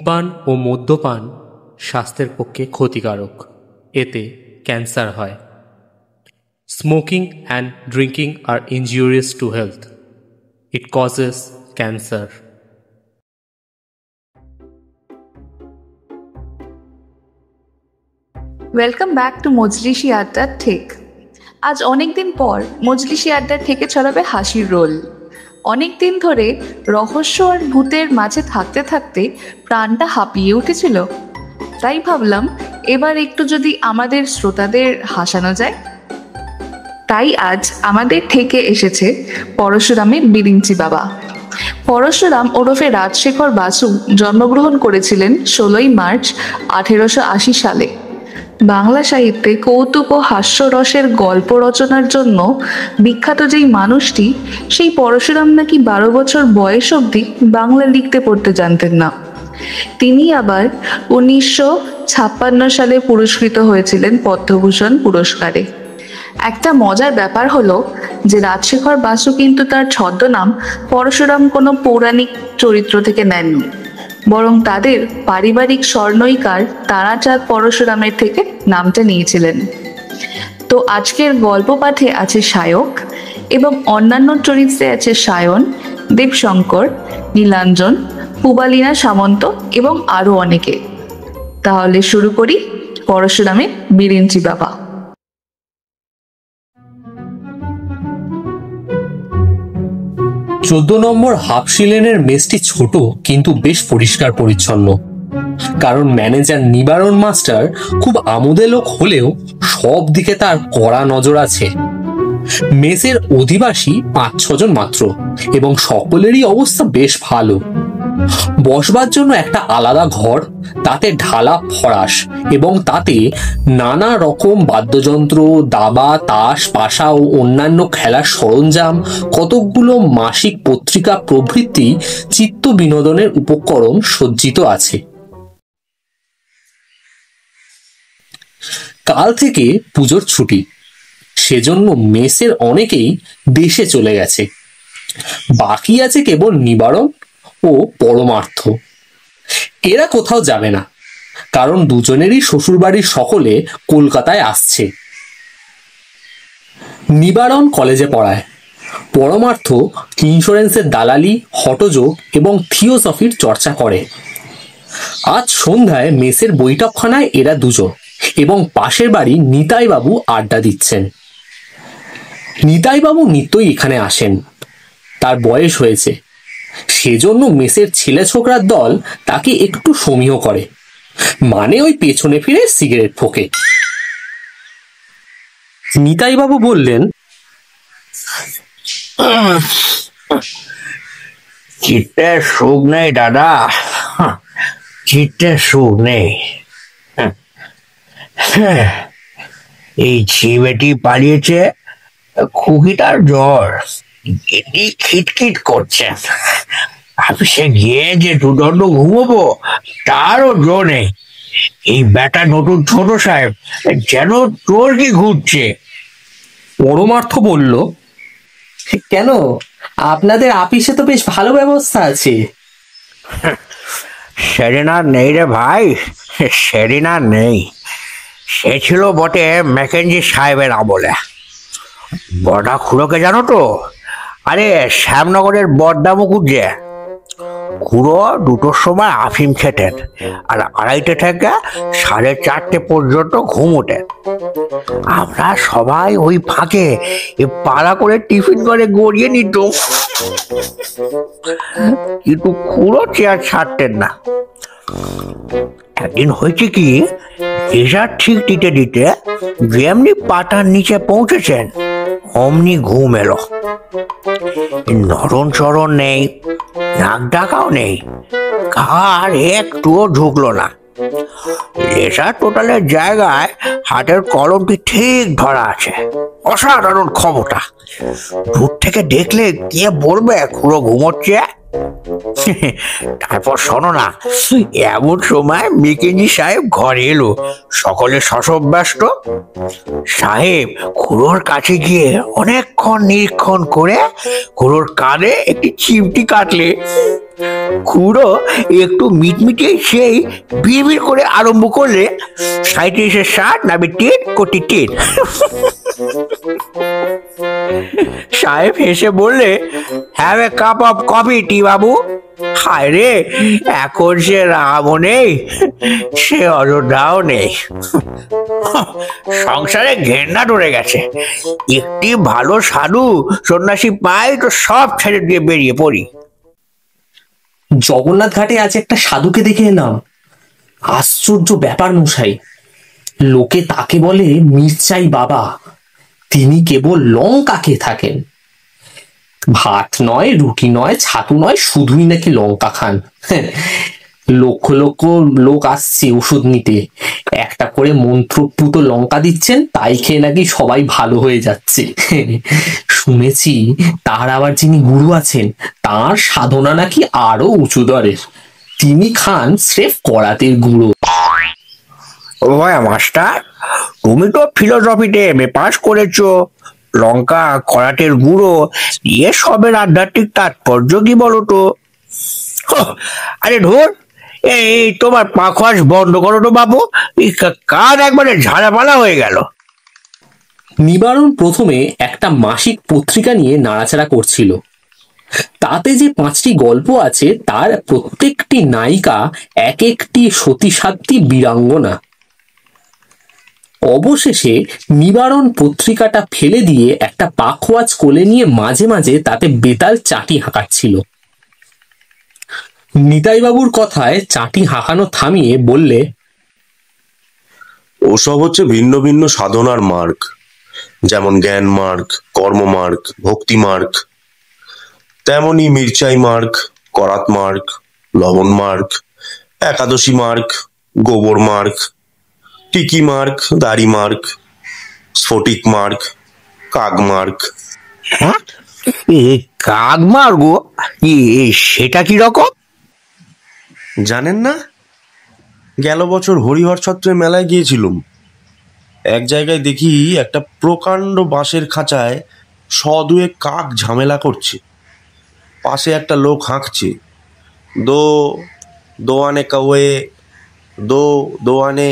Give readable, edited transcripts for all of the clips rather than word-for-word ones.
ধূমপান ও মদ্যপান স্বাস্থ্যের পক্ষে ক্ষতিকারক, এতে ক্যান্সার হয়। স্মোকিং অ্যান্ড ড্রিঙ্কিং আর injurious to health, it causes cancer. Welcome back to মজলিসি আড্ডার ঠেক। আজ অনেকদিন পর মজলিসি আড্ডার ঠেকে ছড়াবে হাসির রোল। অনেকদিন ধরে রহস্য আর ভূতের মাঝে থাকতে থাকতে প্রাণটা হাঁপিয়ে উঠেছিল, তাই ভাবলাম এবার একটু যদি আমাদের শ্রোতাদের হাসানো যায়। তাই আজ আমাদের ঠেকে এসেছে পরশুরামের বিরিঞ্চি বাবা। পরশুরাম ওরফে রাজশেখর বাসু জন্মগ্রহণ করেছিলেন 16ই মার্চ 1880 সালে। বাংলা সাহিত্যে কৌতুক ও হাস্যরসের গল্প রচনার জন্য বিখ্যাত যেই মানুষটি, সেই পরশুরাম নাকি 12 বছর বয়স অবধি বাংলা লিখতে পড়তে জানতেন না। তিনি আবার 1956 সালে পুরস্কৃত হয়েছিলেন পদ্মভূষণ পুরস্কারে। একটা মজার ব্যাপার হলো যে রাজশেখর বাসু কিন্তু তার ছদ্মনাম পরশুরাম কোনো পৌরাণিক চরিত্র থেকে নেননি, বরং তাদের পারিবারিক স্বর্ণইকার তারাচাঁদ পরশুরামের থেকে নামটা নিয়েছিলেন। তো আজকের গল্প পাঠে আছে সায়ক এবং অন্যান্য চরিত্রে আছে সায়ন, দেবশঙ্কর, নীলাঞ্জন, পুবালিনা সামন্ত এবং আরো অনেকে। তাহলে শুরু করি পরশুরামের বিরিঞ্চি বাবা। 14 নম্বর হাফসি লেনের মেসটি ছোট কিন্তু বেশ পরিষ্কার পরিচ্ছন্ন, কারণ ম্যানেজার নিবারণ মাস্টার খুব আমোদে লোক হলেও সব দিকে তার কড়া নজর আছে। মেসের অধিবাসী 5-6 জন মাত্র এবং সকলেরই অবস্থা বেশ ভালো। বসবার জন্য একটা আলাদা ঘর, তাতে ঢালা ফরাশ এবং তাতে নানা রকম বাদ্যযন্ত্র, দাবা, তাস, পাশা ও অন্যান্য খেলার সরঞ্জাম, কতকগুলো মাসিক পত্রিকা প্রভৃতি চিত্ত বিনোদনের উপকরণ সজ্জিত আছে। কাল থেকে পুজোর ছুটি, সেজন্য মেসের অনেকেই দেশে চলে গেছে। বাকি আছে কেবল নিবারণ ও পরমার্থ। এরা কোথাও যাবে না, কারণ দুজনেরই শ্বশুরবাড়ির সকলে কলকাতায় আসছে। নিবারণ কলেজে পড়ায়, পরমার্থ ইন্স্যুরেন্সের দালালি, হঠযোগ এবং থিওসফির চর্চা করে। আজ সন্ধ্যায় মেসের বৈঠকখানায় এরা দুজন এবং পাশের বাড়ি নিতাইবাবু আড্ডা দিচ্ছেন। নিতাইবাবু নিত্যই এখানে আসেন, তার বয়স হয়েছে, সেজন্য মেসের ছেলে ছোকরার দল তাকে একটু সমীহ করে, মানে ওই পেছনে ফিরে সিগারেট ফোঁকে। নিতাইবাবু বললেন, চিত্তে সুখ নেই দাদা, চিত্তে সুখ নেই। এই ছেলেটি পালিয়েছে, খুকিটার জ্বর, এটি খিটখিট করছে। অফিসে গিয়ে যে দুদণ্ড ঘুমোবো তারও জো নেই। এই বেটা নতুন ছোট সাহেব যেন তোর কি ঘুরছে। পরমার্থ বলল, কেন, আপনাদের আপিসে তো বেশ ভালো ব্যবস্থা আছে। সেদিন আর নেই রে ভাই, সেদিন আর নেই। সে ছিল বটে ম্যাকেঞ্জি সাহেবের আমলে। বড়া খুড়োকে জানো তো? আরে শ্যামনগরের বড়দা মুকুট যে, খুড়ো 2টোর সময় আফিম খেতেন আর 2:30 থেকে 4:30 পর্যন্ত ঘুমোতেন। আমরা সবাই ওই ফাঁকে পাড়া করে টিফিন করে গড়িয়ে নিত, কিন্তু খুড়ো চেয়ার ছাড়তেন না। একদিন হয়েছে কি, রেজার ঠিক দিতে দিতে যেমনি পাতার নিচে পৌঁছেছেন অমনি ঘুম এলো। নরম চরণ নেই, নাক ডাকাও নেই, ঘাড় একটুও ঢুকলো না। রেজার টোটালের জায়গায় হাতের কলমটি ঠিক ধরা আছে, অসাধারণ ক্ষমতা। দূর থেকে দেখলে কে বলবে খুড়ো ঘুমোচ্ছে? তারপর শোনো না, এমন সময় মেকেঞ্জি সাহেব ঘরে এলো। সকলে শশব্যস্ত। সাহেব খুড়োর কাছে গিয়ে অনেকক্ষণ নিরীক্ষণ করে খুড়োর কানে একটি চিমটি কাটলে খুড়ো একটু মিটমিটে সেই বিড়বিড় করে আরম্ভ করলে 37-60 নামে 10 কোটি 10। সাহেব হেসে বললে, have a cup of coffee টি বাবু। হায় রে, এখন সে রামও নেই, সে অযোধ্যাও নেই। সংসারে ঘেন্না ধরে গেছে। একটি ভালো সাধু সন্ন্যাসী পাই তো সব ছেড়ে দিয়ে বেরিয়ে পড়ি। জগন্নাথ ঘাটে আজ একটা সাধুকে দেখে এলাম। আশ্চর্য ব্যাপার মশাই, লোকে তাকে বলে মির্চাই বাবা। তিনি কেবল লঙ্কা খেয়ে থাকেন। ভাত নয়, রুটি নয়, ছাতু নয়, শুধুই নাকি লঙ্কা খান। লক্ষ লক্ষ লোক আসছে ওষুধ নিতে, একটা করে মন্ত্রপুত লঙ্কা দিচ্ছেন, তাই খেয়ে নাকি সবাই ভালো হয়ে যাচ্ছে। শুনেছি তার আবার যিনি গুরু আছেন, তার সাধনা নাকি আরো উঁচু দরের। তিনি খান স্রেফ করাতের গুঁড়ো। ওয়া মাস্টার, তুমি তো ফিলোসফিতে এমএ পাস করেছো। লঙ্কা, করাটের গুঁড়ো দিয়ে সবের আধ্যাত্মিক তাৎপর্য কি বলো তো? আরে ধর, এই তোমার পাখোয়াজ বন্ধ করো তো বাবু, কান একবারে ঝাড়াপালা হয়ে গেল। নিবারণ প্রথমে একটা মাসিক পত্রিকা নিয়ে নাড়াচাড়া করছিল। তাতে যে 5টি গল্প আছে, তার প্রত্যেকটি নায়িকা এক একটি সতীসাধ্যী বীরাঙ্গনা। অবশেষে নিবারণ পত্রিকাটা ফেলে দিয়ে একটা পাখোয়াজ কোলে নিয়ে মাঝে মাঝে তাতে বেতাল চাটি হাঁকাচ্ছিল। নিতাইবাবুর কথায় চাটি হাঁকানো থামিয়ে বললে, ওসব হচ্ছে ভিন্ন ভিন্ন সাধনার মার্গ, যেমন জ্ঞান মার্গ, কর্ম মার্গ, ভক্তি মার্গ। তেমনি মির্চাই মার্গ, করাত মার্গ, লবণ মার্গ, একাদশী মার্গ, গোবর মার্গ, টিকি মার্গ, দাড়ি মার্গ, স্ফটিক মার্গ, কাক মার্গ। হ্যাঁ, কাক মার্গ? সেটা কি রকম? জানেন না? গেল বছর হরিহর ছত্রের মেলায় গিয়েছিলুম। এক জায়গায় দেখি একটা প্রকাণ্ড বাঁশের খাঁচায় 100-2 কাক ঝামেলা করছে। পাশে একটা লোক হাঁকছে, দো দোয়ানে কাওয়ে, দোয়ানে।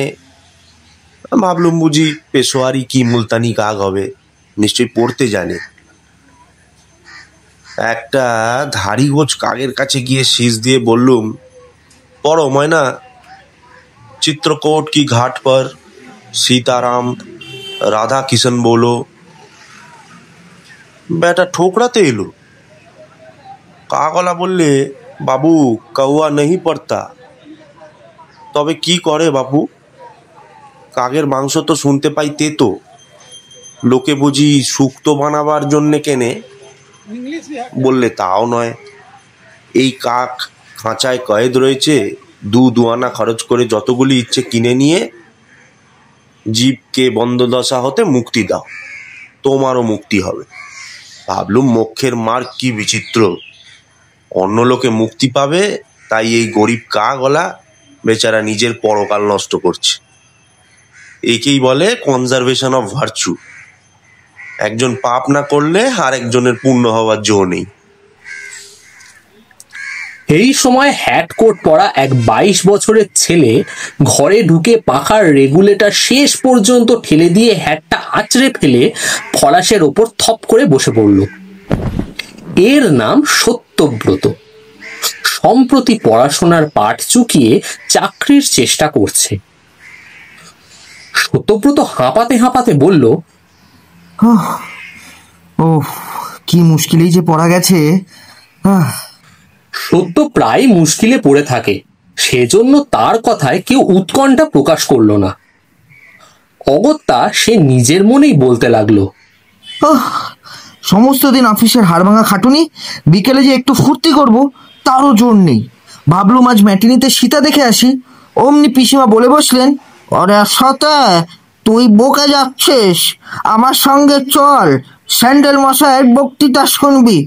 ভাবলুম বুঝি পেশোয়ারি কি মুলতানি কাক হবে, নিশ্চয়ই পড়তে জানে। একটা ধাড়ি গোছ কাকের কাছে গিয়ে শীষ দিয়ে বললুম, পড়ো ময়না, चित्रकूट की घाट पर सीताराम राधा किशन बोलो। बेटा ठोकराते एलो। कागला बोलले, बाबू कौआ नहीं पड़ता। तबे की करे बाबू? कागेर मांस तो सुनते पाई तेतो, लोके बुझी शुक्तो बानाबार जन्ने केने। बोलले ताओ नय, এই কাক খাঁচায় কয়েদ রয়েছে, 2 আনা খরচ করে যতগুলি ইচ্ছে কিনে নিয়ে জীবকে বন্ধদশা হতে মুক্তি দাও, তোমারও মুক্তি হবে। ভাবলুম মোক্ষের মার্গ কি বিচিত্র, অন্য লোকে মুক্তি পাবে, তাই এই গরিব কাকওয়ালা বেচারা নিজের পরকাল নষ্ট করছে। একেই বলে কনজারভেশন অফ ভার্চু। একজন পাপ না করলে আর একজনের পুণ্য হওয়ার জো নেই। এই সময় হ্যাট কোট পরা এক 22 বছরের ছেলে ঘরে ঢুকে পাখার রেগুলেটর শেষ পর্যন্ত ঠেলে দিয়ে হ্যাটটা আঁচড়ে ফেলে ফরাসের ওপর থপ করে বসে পড়ল। এর নাম সত্যব্রত। সম্প্রতি পড়াশোনার পাঠ চুকিয়ে চাকরির চেষ্টা করছে। সত্যব্রত হাঁপাতে হাঁপাতে বলল, ও কি মুশকিলেই যে পড়া গেছে। সত্য প্রায় মুশকিলে পড়ে থাকে, সেজন্য তার কথায় কেউ উৎকণ্ঠা প্রকাশ করল না। অগত্যা সে নিজের মনেই বলতে লাগলো, সমস্ত দিন অফিসের হাড়ভাঙা খাটুনি, বিকেলে যে একটু ফুর্তি করব তারও জোর নেই। ভাবলুম আজ ম্যাটিনিতে সীতা দেখে আসি। অমনি পিসিমা বলে বসলেন, আরে সতা, তুই বোকে যাচ্ছিস, আমার সঙ্গে চল, স্যান্ডেল মশাইয়ের বক্তৃতা শুনবি।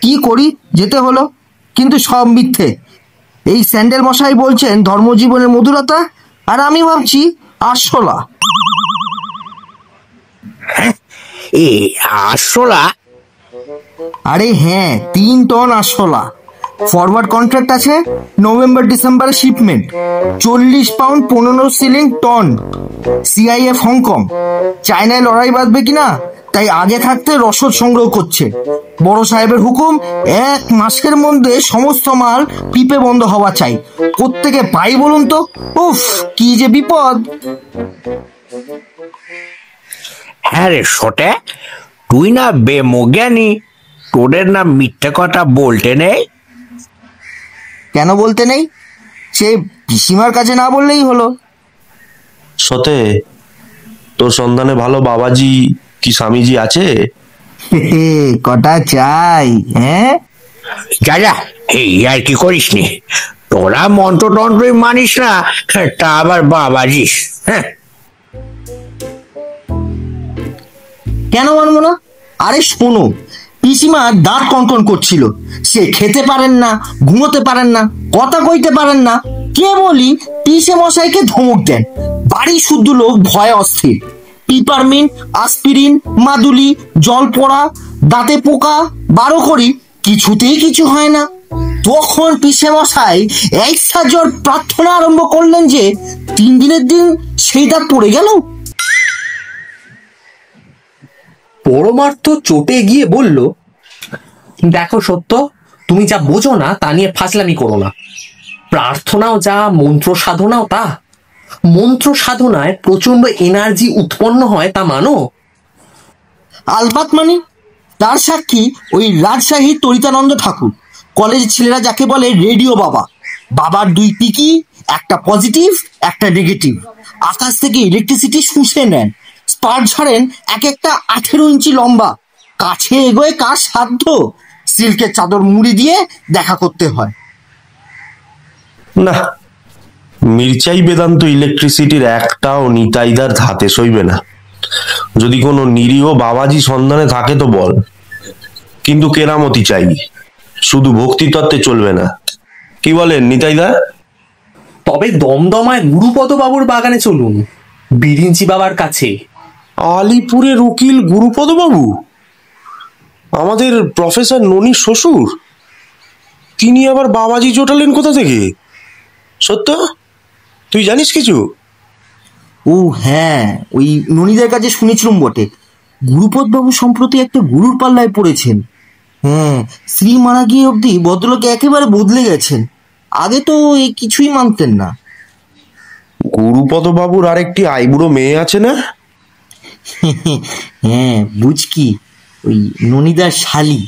কি করি, যেতে হলো। কিন্তু সব মিথ্যে। এই স্যান্ডেল মশাই বলছেন ধর্মজীবনের মধুরতা, আর আমি ভাবছি আরশোলা। এ আসলা? আরে হ্যাঁ, 3 টন আরশোলা। ফরওয়ার্ড কন্ট্রাক্ট আছে, নভেম্বর ডিসেম্বরে shipment. 40 pound 15 shilling ton. CIF Hong Kong. চায়নায় লড়াই বাঁধবে কিনা তাই আগে থাকতে রসদ সংগ্রহ করছে। বড় সাহেবের হুকুম, 1 মাসের মধ্যে সমস্ত মাল পিপে বন্ধ হওয়া চাই। কোত্থেকে পাই বলুন তো? উফ, কি যে বিপদ। হ্যাঁ রে সটে, তুই না বেমজ্ঞানী, তোদের না মিথ্যে কথা বলতে নেই? কেন বলতে নেই? সে পিসিমার কাছে না বললেই হলো। সতে, তোর সন্ধানে ভালো বাবাজি কি স্বামীজি আছে? কটা চাই? হ্যাঁ, যা যা, এই আর কি করিস নি, তোরা মন্ত্রতন্ত্রই মানিস না, তা আবার বাবাজিস। হ্যাঁ, কেন মানবো না? আরে শোনো, পিসিমা দাঁত কনকন করছিল। সে খেতে পারেন না, ঘুমোতে পারেন না, কথা কইতে পারেন না। কে বলি পিসে মশাইকে ধমক দেন। বাড়ি শুদ্ধ লোক ভয়ে অস্থির। পিপারমিন্ট, আসপিরিন, মাদুলি, জল পড়া, দাঁতে পোকা, 12 করি, কিছুতেই কিছু হয় না। তখন পিসে মশাই একসাথ প্রার্থনা আরম্ভ করলেন যে 3 দিনের দিন সেই দাঁত পড়ে গেল। পরমার্থ চটে গিয়ে বলল, দেখো সত্য, তুমি যা বোঝো না তা নিয়ে ফাজলামি করো না। প্রার্থনাও যা, মন্ত্র সাধনাও তা। মন্ত্র সাধনায় প্রচন্ড এনার্জি উৎপন্ন হয়, তা মানো? আলবাত মানে। তার সাক্ষী ওই রাজশাহী তরিতানন্দ ঠাকুর। কলেজ ছেলেরা যাকে বলে রেডিও বাবা। বাবার 2 টিকি, একটা পজিটিভ, একটা নেগেটিভ। আকাশ থেকে ইলেকট্রিসিটি শুষে নেন। স্পার্ক ঝাড়েন এক একটা 18 ইঞ্চি লম্বা। কাছে এগোয় কার সাধ্য? সিল্কের চাদর মুড়ি দিয়ে দেখা করতে হয়। না, মির্চাই বেদান্ত ইলেকট্রিসিটির একটাও নিতাইদার হাতে সইবে না। যদি কোনো নিরীহ বাবাজি সন্ধানে থাকে তো বল, কিন্তু কেরামতি চাই, শুধু ভক্তি তত্ত্বে চলবে না। কি বলেন নিতাইদা? তবে দমদমায় গুরুপদ বাবুর বাগানে চলুন, বিরিঞ্চি বাবার কাছে। আলিপুরের উকিল গুরুপদ বাবু, আমাদের প্রফেসর ননির শ্বশুর, তিনি আবার বাবাজি জোটালেন কোথা থেকে? সত্য, তুই জানিস কিছু? ও হ্যাঁ, ওই ননীদের কাছে শুনেছিলাম বটে। গুরুপদ বাবু সম্প্রতি একটা গুরুর পাল্লায় পড়েছেন। হ্যাঁ, শ্রী মারা গিয়ে অব্দি ভদ্রলোক একেবারে বদলে গেছেন। আগে তো এই কিছুই মানতেন না। গুরুপদ বাবুর আরেকটি আইবুড়ো মেয়ে আছে না? হ্যাঁ, বুঝকি, ওই ননীদার শালি।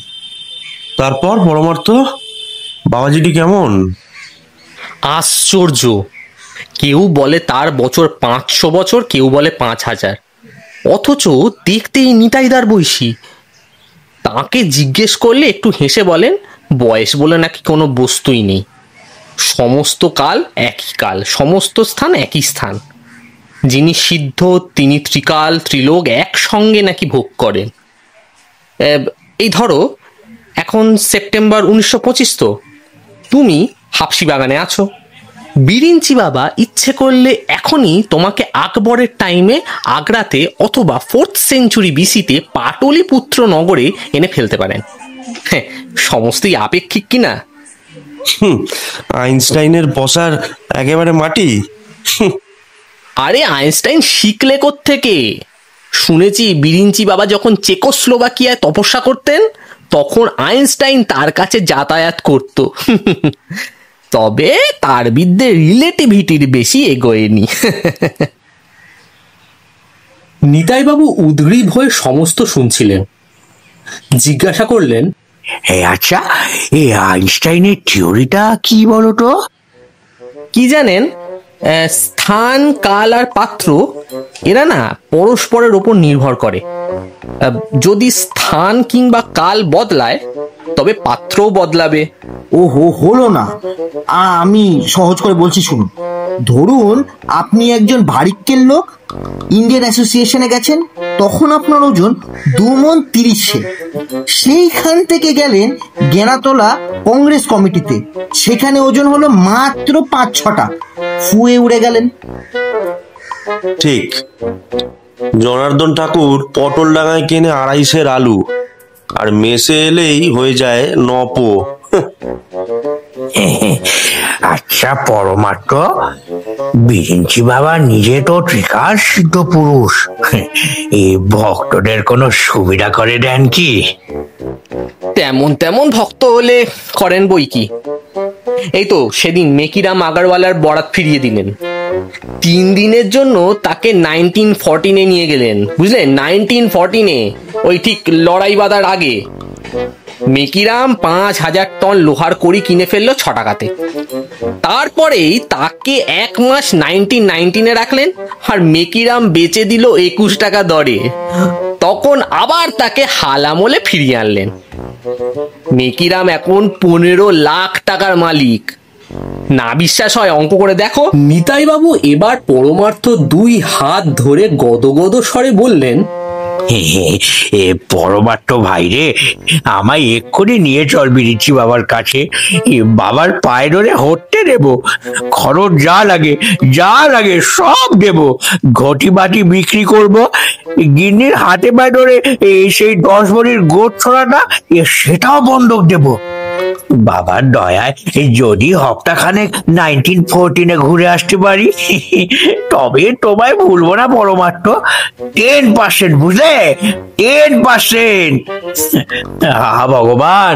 তারপর পরমার্থ, বাবাজিটি কেমন? আশ্চর্য! কেউ বলে তার বছর 500 বছর, কেউ বলে 5000, অথচ দেখতেই নিতাইদার বয়সী। তাকে জিজ্ঞেস করলে একটু হেসে বলেন, বয়স বলে নাকি কোনো বস্তুই নেই। সমস্ত কাল একই কাল, সমস্ত স্থান একই স্থান। যিনি সিদ্ধ তিনি ত্রিকাল ত্রিলোক একসঙ্গে নাকি ভোগ করেন। এই ধরো, এখন সেপ্টেম্বর 1925, তো তুমি হাপসি বাগানে আছো। বিরিঞ্চি বাবা ইচ্ছে করলে এখনই তোমাকে আকবরের টাইমে আগ্রাতে অথবা 4th সেঞ্চুরি বিসিতে পাটলিপুত্র নগরে এনে ফেলতে পারেন। হ্যাঁ, সমস্তই আপেক্ষিক কিনা? আইনস্টাইনের পসার একেবারে মাটি। আরে আইনস্টাইন শিখলে কোত্থেকে? শুনেছি বিরিঞ্চি বাবা যখন চেকোস্লোভাকিয়ায় তপস্যা করতেন তখন আইনস্টাইন তার কাছে যাতায়াত করত। তবে তার বিদ্যে রিলেটিভিটির বেশি এগোয়নি। নিতাইবাবু উদ্গ্রীব হয়ে সমস্ত শুনছিলেন। জিজ্ঞাসা করলেন, আচ্ছা, এই আইনস্টাইনের থিওরিটা কি বলতো? কি জানেন, স্থান, কাল আর পাত্র এরা না পরস্পরের ওপর নির্ভর করে। যদি স্থান কিংবা কাল বদলায় তবে পাত্রও বদলাবে। ও হলো না। আমি সহজ করে বলছি শুনুন। ধরুন আপনি একজন ভারিক্কের লোক, ইন্ডিয়ান অ্যাসোসিয়েশনে গেছেন, তখন আপনার ওজন 2 মণ 30 সের। সেইখান থেকে গেলেন গেনাতলা কংগ্রেস কমিটিতে, সেখানে ওজন হলো মাত্র 5-6টা, ফুয়ে উড়ে গেলেন। ঠিক। জনার্দন ঠাকুর পটল ডাঙায় কেনে 250 আলু, আর মেসে এলেই হয়ে যায় 9 পো। আচ্ছা পরমাত্ম, বিরিঞ্চি বাবা নিজে তো ত্রিকাল সিদ্ধ পুরুষ, এই ভক্তদের কোনো সুবিধা করে দেন কি? তেমন তেমন ভক্ত হলে করেন বই কি। এই তো সেদিন মেকিরাম আগারওয়ালার বরাত ফিরিয়ে দিলেন। 3 দিনের জন্য তাকে 1914-এ নিয়ে গেলেন, বুঝলেন? 1914-এ, ওই ঠিক লড়াই বাঁধার আগে। মেকিরাম 5000 টন লোহার কড়ি কিনে ফেললো 6 টাকাতে। তারপরেই তাকে 1 মাস 1919-এ রাখলেন, আর মেকিরাম বেচে দিল 21 টাকা দরে। তখন আবার তাকে হাল আমলে ফিরিয়ে আনলেন। মেকিরাম এখন 15 লাখ টাকার মালিক। না বিশ্বাস হয় অঙ্ক করে দেখো। নিতাই বাবু এবার পরমার্থ 2 হাত ধরে গদগদ স্বরে বললেন, এ পরমাত্ম ভাই রে, আমায় এক্ষুনি নিয়ে চল বিরিঞ্চি বাবার কাছে। বাবার পায়ে ধরে হটতে দেবো, খরচ যা লাগে সব দেবো। ঘটি বাটি বিক্রি করবো, গিন্নির হাতে পায়ে ধরে সেই 10 ভরির গোট ছড়াটা সেটাও বন্ধক দেবো। বাবার দয়ায় যদি হপ্তাখানেক 1914-এ ঘুরে আসতে পারি, তবে তোমায় ভুলবো না পরমাত্ম। 10%, বুঝলে? 10%। ভগবান,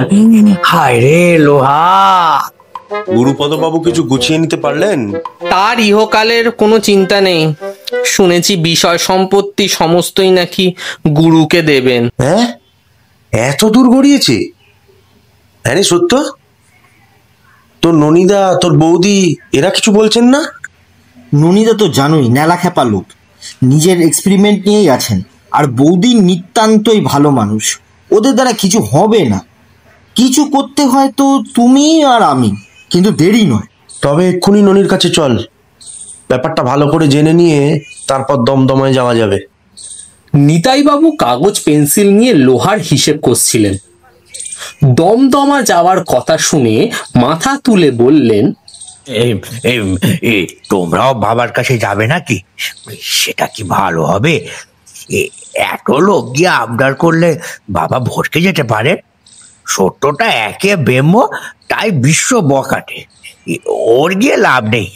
হায় রে লোহা। গুরুপদ বাবু কিছু গুছিয়ে নিতে পারলেন? তার ইহকালের কোনো চিন্তা নেই। শুনেছি বিষয় সম্পত্তি সমস্তই নাকি গুরুকে দেবেন। হ্যাঁ, এত দূর গড়িয়েছে? হ্যাঁ রে সত্য? তোর ননিদা, তোর বৌদি এরা কিছু বলছেন না? ননিদা তো জানোই নেলা খেপা লোক, নিজের এক্সপেরিমেন্ট নিয়েই আছেন। আর বৌদি নিতান্তই ভালো মানুষ, ওদের দ্বারা কিছু হবে না। কিছু করতে হয় তো তুমি আর আমি, কিন্তু দেরি নয়। তবে এক্ষুনি ননির কাছে চল, ব্যাপারটা ভালো করে জেনে নিয়ে তারপর দমদমায় যাওয়া যাবে। নিতাই বাবু কাগজ পেন্সিল নিয়ে লোহার হিসেব কষছিলেন। দমদমা যাওয়ার কথা শুনে মাথা তুলে বললেন, তোমরাও বাবার কাছে যাবে নাকি? সেটা কি ভালো হবে? এত লোক গিয়ে আবদার করলে বাবা ভটকে যেতে পারে। সত্যটা একে বেম্য, তাই বিশ্ব বকাটে, ওর গিয়ে লাভ নেই।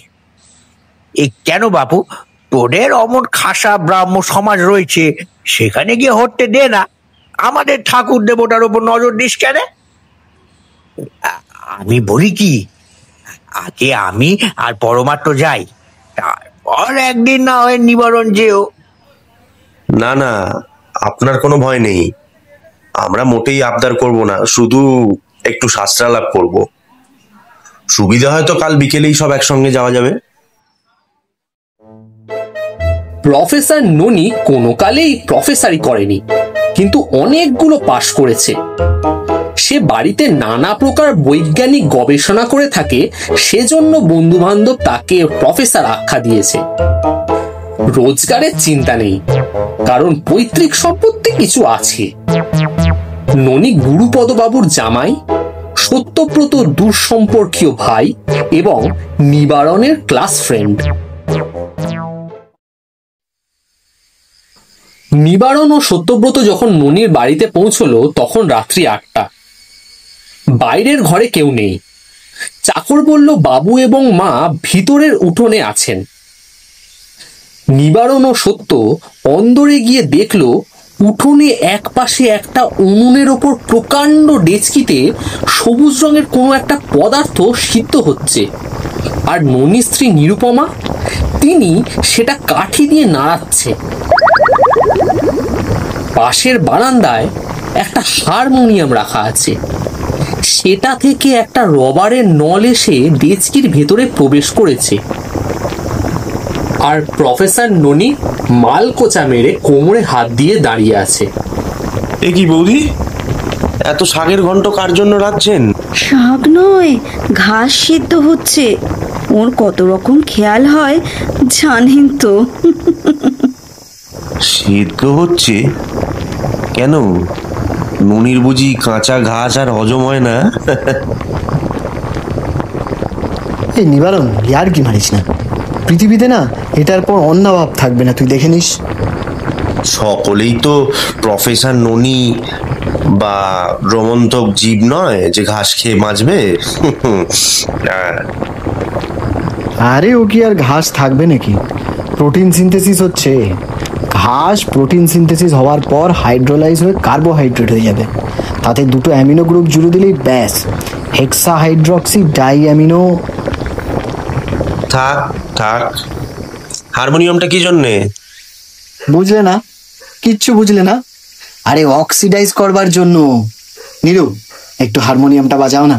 কেন বাপু, তোদের অমন খাসা ব্রাহ্ম সমাজ রয়েছে, সেখানে গিয়ে হটতে দে না। আমাদের ঠাকুর দেবতার ওপর নজর দিস কেন? আমি বলি কি, আগে আমি আর পরমাত্ম যাই, তারপর একদিন না হয় নিবারণ যেও। না না, আপনার কোনো ভয় নেই। আমরা মোটেই আবদার করব না, শুধু একটু শাস্ত্রালাপ করব। সুবিধা হয়তো কাল বিকেলেই সব একসঙ্গে যাওয়া যাবে। প্রফেসর ননি কোনো কালেই প্রফেসরি করেনি, কিন্তু অনেকগুলো পাশ করেছে। সে বাড়িতে নানা প্রকার বৈজ্ঞানিক গবেষণা করে থাকে, সেজন্য বন্ধু বান্ধব তাকে প্রফেসর আখ্যা দিয়েছে। রোজগারের চিন্তা নেই, কারণ পৈতৃক সম্পত্তি কিছু আছে। ননি গুরুপদ বাবুর জামাই, সত্যব্রত দূরসম্পর্কীয় ভাই এবং নিবারণের ক্লাস ফ্রেন্ড। নিবারণ ও সত্যব্রত যখন ননির বাড়িতে পৌঁছলো তখন রাত্রি 8টা। বাইরের ঘরে কেউ নেই। চাকর বলল বাবু এবং মা ভিতরের উঠোনে আছেন। নিবারণ ও সত্য অন্দরে গিয়ে দেখলো উঠোনে এক পাশে একটা উনুনের ওপর প্রকাণ্ড ডেচকিতে সবুজ রঙের কোনো একটা পদার্থ সিদ্ধ হচ্ছে, আর ননি স্ত্রী নিরুপমা, তিনি সেটা কাঠি দিয়ে নাড়াচ্ছে। পাশের বারান্দায় একটা হারমোনিয়াম রাখা আছে, সেটা থেকে একটা রবারের নল এসে ডেচকির ভেতরে প্রবেশ করেছে। আর প্রফেসর ননি মাল কোচা মেরে কোমরে হাত দিয়ে দাঁড়িয়ে আছে। এ কি বৌদি, এত শাকের ঘন্ট কার জন্য রাখছেন? শাক নয়, ঘাস সিদ্ধ হচ্ছে। ওর কত রকম খেয়াল হয় জানেন তো। সিদ্ধ হচ্ছে কেন? নুনির বুঝি কাঁচা ঘাস আর হজম হয় না? এই নিবারণ, আর কি মারিস না, পৃথিবীতে না এটার পর অন্নাভাব থাকবে না, তুই দেখে নিস। সকলেই তো প্রফেসর ননি বা রোমন্তক জীব নয় যে ঘাস খেয়ে বাঁচবে। আরে ও কি আর ঘাস থাকবে নাকি? প্রোটিন সিনথেসিস হচ্ছে, ঘাস প্রোটিন সিনথেসিস হওয়ার পর হাইড্রোলাইজ হয়ে কার্বোহাইড্রেট হয়ে যাবে, তাতে দুটো অ্যামিনো গ্রুপ জুড়ে দিলেই ব্যাস হেক্সা হাইড্রক্সি ডাই অ্যামিনো। থাক থাক, হারমোনিয়ামটা কি জন্যে? বুঝলে না? কিচ্ছু বুঝলে না? আরে অক্সিডাইজ করবার জন্য। নীরু, একটু হারমোনিয়ামটা বাজাও না।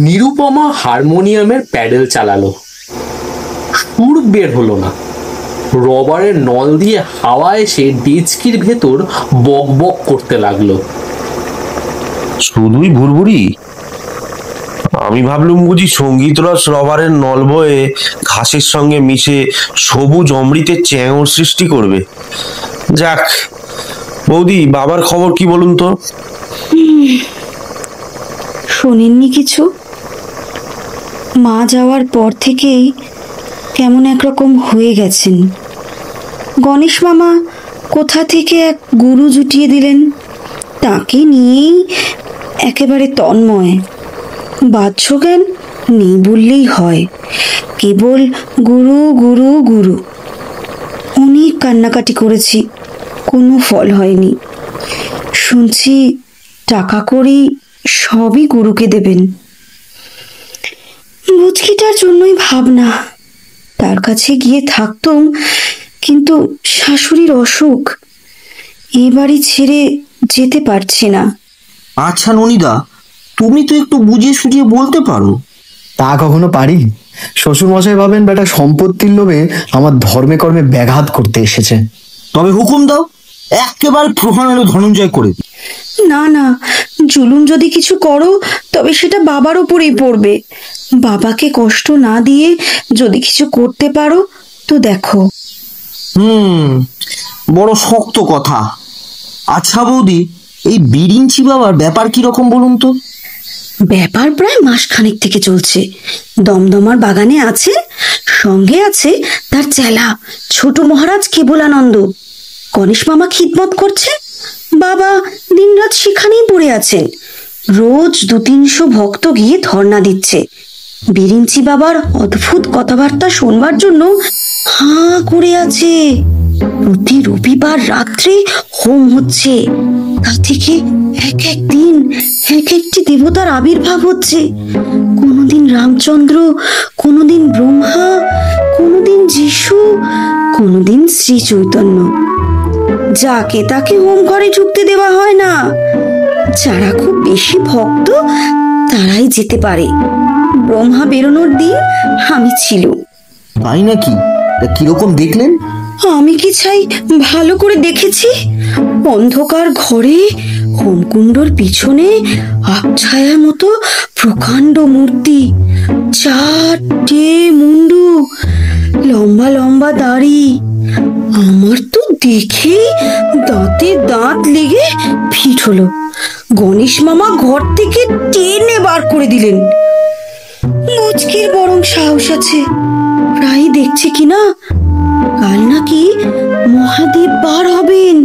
নিরুপমা হারমোনিয়ামের প্যাডেল চালালো, সুর বের হলো না। রবারের নল দিয়ে হাওয়া এসে ডেচকির ভেতর বক বক করতে লাগলো। শুধুই ভুরভুরি? আমি ভাবলুম বুঝি সঙ্গীত রস রবারের নল বয়ে ঘাসের সঙ্গে মিশে সবুজ অমৃতের চ্যাঙর সৃষ্টি করবে। যাক, বৌদি, বাবার খবর কি বলুন তো? শোনেননি কিছু? মা যাওয়ার পর থেকেই কেমন একরকম হয়ে গেছেন। গণেশ মামা কোথা থেকে এক গুরু জুটিয়ে দিলেন, তাকে নিয়েই একেবারে তন্ময়। বাহ্য জ্ঞান নেই বললেই হয়, কেবল গুরু গুরু গুরু। অনেক কান্নাকাটি করেছি, কোনো ফল হয়নি। শুনছি টাকা করি সবই গুরুকে দেবেন। মুচকিটার জন্যই ভাবনা, তার কাছে গিয়ে থাকতুম, কিন্তু শাশুড়ির অসুখ, এ বাড়ি ছেড়ে যেতে পারছি না। আচ্ছা ননিদা, তুমি তো একটু বুঝিয়ে সুঝিয়ে বলতে পারো। তা কখনো পারি? শ্বশুরমশাই ভাবেন বেটা সম্পত্তির লোভে আমার ধর্মে কর্মে ব্যাঘাত করতে এসেছে। তবে হুকুম দাও, একেবারে প্রধান এলো ধনঞ্জয় করে দিই। না না, জুলুম যদি কিছু করো তবে সেটা বাবার উপরেই পড়বে। বাবাকে কষ্ট না দিয়ে যদি কিছু করতে পারো তো দেখো। বড় শক্ত কথা। আচ্ছা বৌদি, এই বিরিঞ্চি বাবার ব্যাপার কি রকম বলুন তো? ব্যাপার প্রায় মাসখানেক থেকে চলছে। দমদমার বাগানে আছে, সঙ্গে আছে তার চেলা ছোট মহারাজ কেবলানন্দ। গণেশ মামা খিদমত করছে, বাবা দিনরাত সেখানেই পড়ে আছেন। রোজ 200-300 ভক্ত গিয়ে ধর্ণা দিচ্ছে। বিরিঞ্চি বাবার অদ্ভুত কথাবার্তা শোনবার জন্য হাঁ করে আছে। প্রতি রবিবার রাত্রে হোম হচ্ছে, তা থেকে এক এক দিন এক একটি দেবতার আবির্ভাব হচ্ছে। কোনোদিন রামচন্দ্র, কোনোদিন ব্রহ্মা, কোনোদিন যিশু, কোনোদিন শ্রী চৈতন্য। যাকে তাকে হোম ঘরে ঢুকতে দেওয়া হয় না, যারা খুব বেশি ভক্ত তারাই যেতে পারে। ব্রহ্মা বেরোনোর দিন আমি ছিল। তাই নাকি? কিরকম দেখলেন? আমি কি চাই ভালো করে দেখেছি। অন্ধকার ঘরে হোমকুণ্ডর পিছনে আবছায়ার মতো প্রকাণ্ড মূর্তি, 4টে মুন্ডু, লম্বা লম্বা দাড়ি। আমার তো দেখে দাঁতে দাঁত লেগে ফিট হলো। গণেশ মামা ঘর থেকে টেনে বার করে দিলেন। মুচকির বরং সাহস আছে, প্রায় দেখছে কিনা কাল নাকি মহাদেব বার হবেন।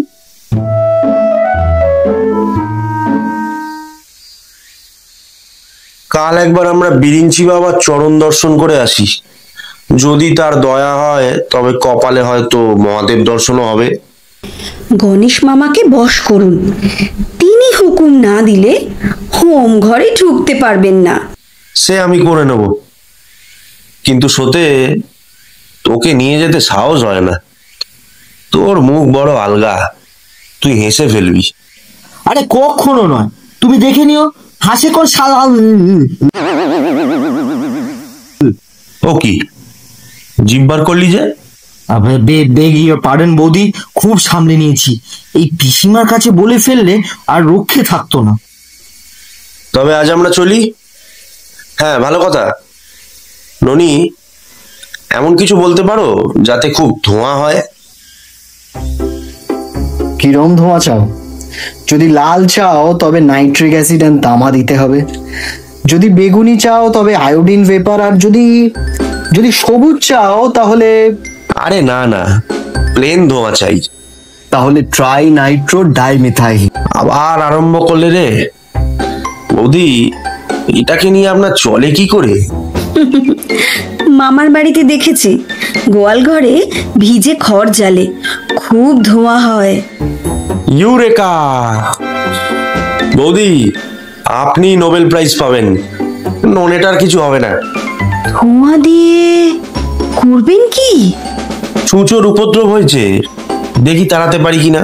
কাল একবার আমরা বিরিঞ্চি বাবার চরণ দর্শন করে আসি। যদি তার দয়া হয় তবে কপালে হয়তো মহাদেব দর্শনও হবে। গণেশ মামাকে বশ করুন, তিনি হুকুম না দিলে হোম ঘরে ঢুকতে পারবেন না। সে আমি করে নেব, কিন্তু সতে তোকে নিয়ে যেতে সাহস হয় না। তোর মুখ বড় আলগা, তুই হেসে ফেলবি। আরে কখনো নয়, তুমি দেখে নিও, হাসে কোন শালা। ও কি জিব্বার করলি যে? বেগিয়ে পারেন বৌদি, খুব সামলে নিয়েছি। এই পিসিমার কাছে বলে ফেললে আর রক্ষে থাকতো না। তবে আজ আমরা চলি। হ্যাঁ, ভালো কথা, ননি, এমন কিছু বলতে পারো যাতে খুব ধোঁয়া হয়? কিরম ধোঁয়া চাও? যদি লাল চাও তবে নাইট্রিক অ্যাসিড অ্যান্ড তামা দিতে হবে। যদি বেগুনি চাও তবে আয়োডিন ভেপার। আর যদি যদি সবুজ চাও তাহলে আরে না না, প্লেন ধোঁয়া চাই। তাহলে ট্রাই নাইট্রো ডাইমিথাইল। আবার আরম্ভ করলে রে বৌদি, এটাকে নিয়ে আপনার চলে কি করে? মামার বাড়িতে দেখেছি গোয়াল ঘরে ভিজে খড় জ্বালে, খুব ধোঁয়া হয়। ইউরেকা! বৌদি, আপনি নোবেল প্রাইজ পাবেন। ননেটার কিছু হবে না। ধোঁয়া দিয়ে করবেন কি? ছুঁচোর উপদ্রব হয়েছে, দেখি তাড়াতে পারি কিনা।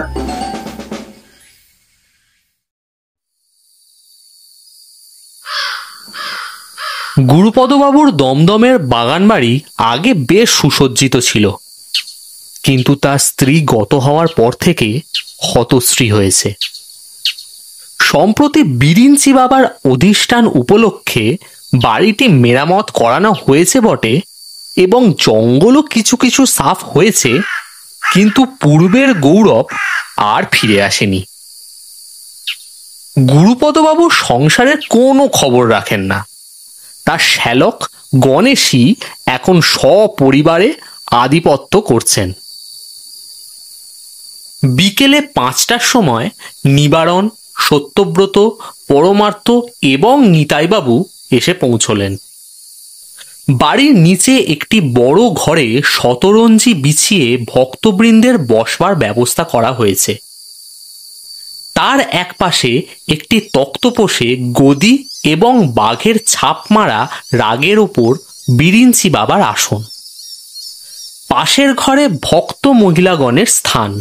গুরুপদবাবুর দমদমের বাগান বাড়ি আগে বেশ সুসজ্জিত ছিল, কিন্তু তার স্ত্রী গত হওয়ার পর থেকে হতশ্রী হয়েছে। সম্প্রতি বিরিঞ্চি বাবার অধিষ্ঠান উপলক্ষে বাড়িটি মেরামত করানো হয়েছে বটে, এবং জঙ্গলও কিছু কিছু সাফ হয়েছে, কিন্তু পূর্বের গৌরব আর ফিরে আসেনি। গুরুপদবাবু সংসারের কোনো খবর রাখেন না। তার শ্যালক গণেশই এখন সপরিবারে আধিপত্য করছেন। বিকেলে 5টার সময় নিবারণ, সত্যব্রত, পরমার্থ এবং নিতাইবাবু এসে পৌঁছলেন। বাড়ির নিচে একটি বড় ঘরে শতরঞ্জি বিছিয়ে ভক্তবৃন্দের বসবার ব্যবস্থা করা হয়েছে। তার এক পাশে একটি তক্তপোষে গদি এবং বাঘের ছাপ মারা রাগের ওপর বিরিঞ্চি বাবার আসন। পাশের ঘরে ভক্ত মহিলাগণের স্থান।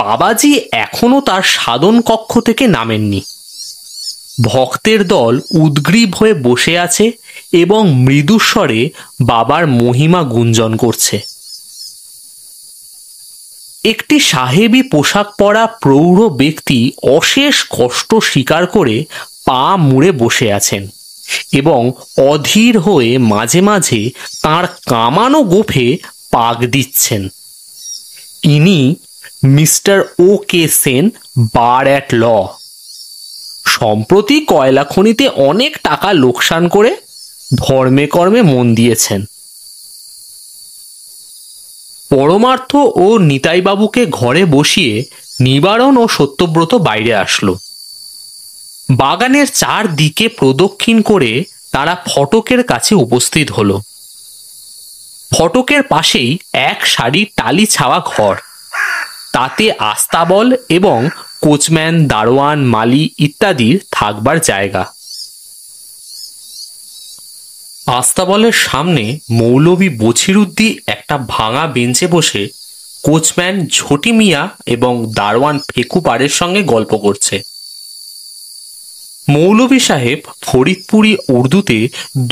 বাবাজি এখনো তার সাধন কক্ষ থেকে নামেননি। ভক্তের দল উদ্গ্রীব হয়ে বসে আছে এবং মৃদুস্বরে বাবার মহিমা গুঞ্জন করছে। একটি সাহেবী পোশাক পরা প্রৌঢ় ব্যক্তি অশেষ কষ্ট স্বীকার করে পা মুড়ে বসে আছেন এবং অধীর হয়ে মাঝে মাঝে তাঁর কামানো গোফে পাক দিচ্ছেন। ইনি Mister O K. Sen, bar at law. সম্প্রতি কয়লা খনিতে অনেক টাকা লোকসান করে ধর্মে কর্মে মন দিয়েছেন। পরমার্থ ও নিতাইবাবুকে ঘরে বসিয়ে নিবারণ ও সত্যব্রত বাইরে আসলো। বাগানের চারদিকে প্রদক্ষিণ করে তারা ফটকের কাছে উপস্থিত হলো। ফটকের পাশেই এক সারি টালি ছাওয়া ঘর, তাতে আস্তাবল এবং কোচম্যান, দারোয়ান, মালি ইত্যাদির থাকবার জায়গা। আস্তাবলের সামনে মৌলভী বছিরুদ্দি একটা ভাঙা বেঞ্চে বসে কোচম্যান ঝটি মিয়া এবং দারোয়ান ফেকুপাড়ের সঙ্গে গল্প করছে। মৌলভী সাহেব ফরিদপুরি উর্দুতে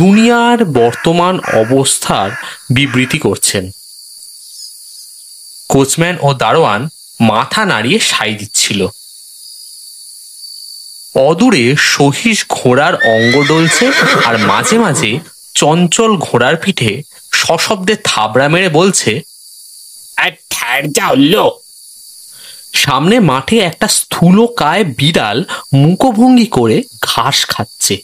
দুনিয়ার বর্তমান অবস্থার বিবৃতি করছেন। কোচম্যান ও দারোয়ান মাথা নাড়িয়ে সাই দিচ্ছিল। অদূরে সহিস ঘোড়ার অঙ্গ ডলছে, আর মাঝে মাঝে চঞ্চল ঘোড়ার পিঠে সশব্দে থাবড়া মেরে বলছে, সামনে মাঠে একটা স্থূলকায় বিড়াল মুখভঙ্গি করে ঘাস খাচ্ছে।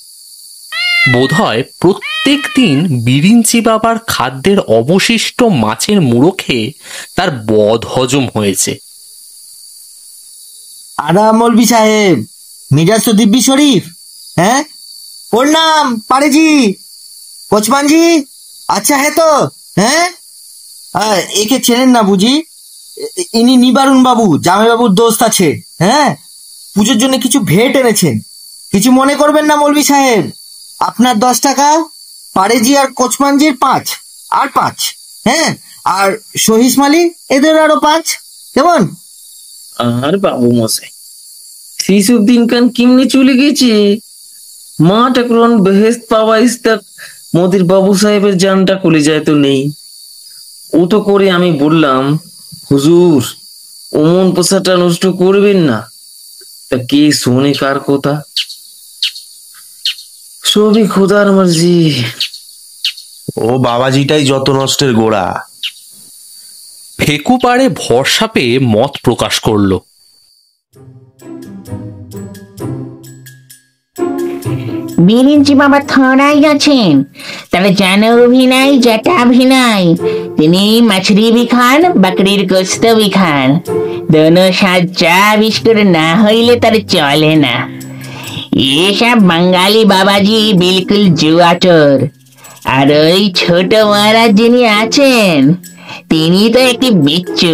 বোধহয় প্রত্যেক দিন বিরিঞ্চি বাবার খাদ্যের অবশিষ্ট মাছের মুড়ো খেয়ে তার বদ হজম হয়েছে। আদা মৌলভী সাহেব, মিজাজ তো দিব্যি শরীফ। হ্যাঁ, প্রণাম পারেজি, কোচমানজি। আচ্ছা হ্যাঁ তো, হ্যাঁ একে চেনেন না বুঝি? ইনি নিবারণ বাবু, জামাই বাবুর দোস্ত আছে। হ্যাঁ, পুজোর জন্য কিছু ভেট এনেছেন। কিছু মনে করবেন না মৌলভী সাহেব, আপনার 10 টাকা, পারেজি আর কোচমানজির 5 আর 5। হ্যাঁ, আর সহিস মালি এদের আরো 5। কেমন? আর বাবু মশাই, সেইসব দিনকান কেমনে চলে গেছে? মা ঠাকুরন বেহেস্ত পাওয়া ইস্তাক মোদির বাবু সাহেবের জানটা কলিজায় তো নেই। ও তো করে আমি বললাম, হুজুর অমন পোষাটা নষ্ট করবেন না। তা কে শোনে কার কথা? সবই খোদার মর্জি। ও বাবাজিটাই যত নষ্টের গোড়া। ফেকু পাড়ে ভরসা পেয়ে মত প্রকাশ করলো। বিরিঞ্চি বাবা থানায় গেছেন, তাহলে জানো অভিনয় যেটা অভিনয়, তিনি मछली भी खान बकरीर गोश्त भी खान, दोनों साथ চা বিস্কুট না হইলে তার চলে না। এসব বাঙালি বাবাজি বিলকুল জুয়াচোর। আর ওই ছোট মহারাজ যিনি আছেন তিনি তো একটি বিচ্ছু।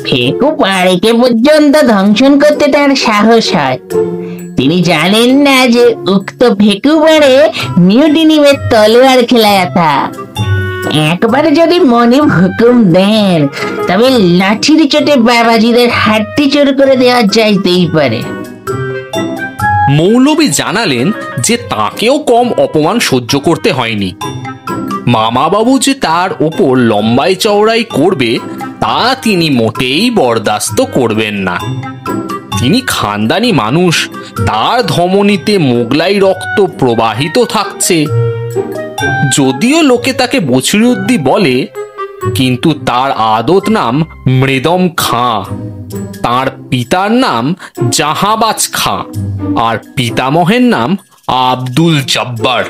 ফেকু পাড়িকে পর্যন্ত ধ্বংসন করতে তার সাহস হয়। তিনি জানেন না যে উক্ত ফেকু পাড়ে মিউটিনিমের তলোয়ার খেলায় থা। একবার যদি মনে হুকুম দেন তবে লাঠির চোটে বাবাজিদের হাড্ডি চোর করে দেওয়া যাইতেই পারে। মৌলবী জানালেন যে তাকেও কম অপমান সহ্য করতে হয়নি। মামাবাবু যে তার ওপর লম্বাই চওড়াই করবে তা তিনি মোটেই বরদাস্ত করবেন না। তিনি খানদানি মানুষ, তার ধমনীতে মোগলাই রক্ত প্রবাহিত থাকছে। যদিও লোকে তাকে বছিরুদ্দি বলে, কিন্তু তার আদত নাম মৃদম খাঁ, তার পিতার নাম জাহাবাজ খাঁ, আর পিতামহের নাম আব্দুল জব্বার।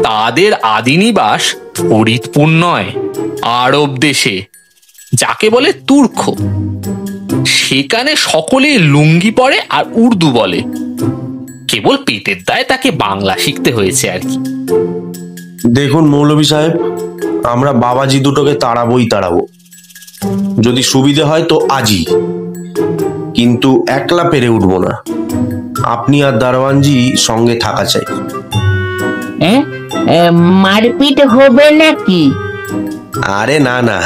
তাদের আদি নিবাস ফরিদপুর নয়, আরব দেশে, যাকে বলে তুর্ক। সেখানে সকলে লুঙ্গি পরে আর উর্দু বলে। কেবল পেটের দায়ে তাকে বাংলা শিখতে হয়েছে আর কি। দেখুন মৌলভী সাহেব, আমরা বাবাজি দুটোকে তাড়াবো। যদি সুবিধে হয় তো আজই, কিন্তু একলা পেরে উঠবো না। আপনি আর দারোয়ানজি সঙ্গে থাকা চাই। মারপিট হবে নাকি? আরে না না,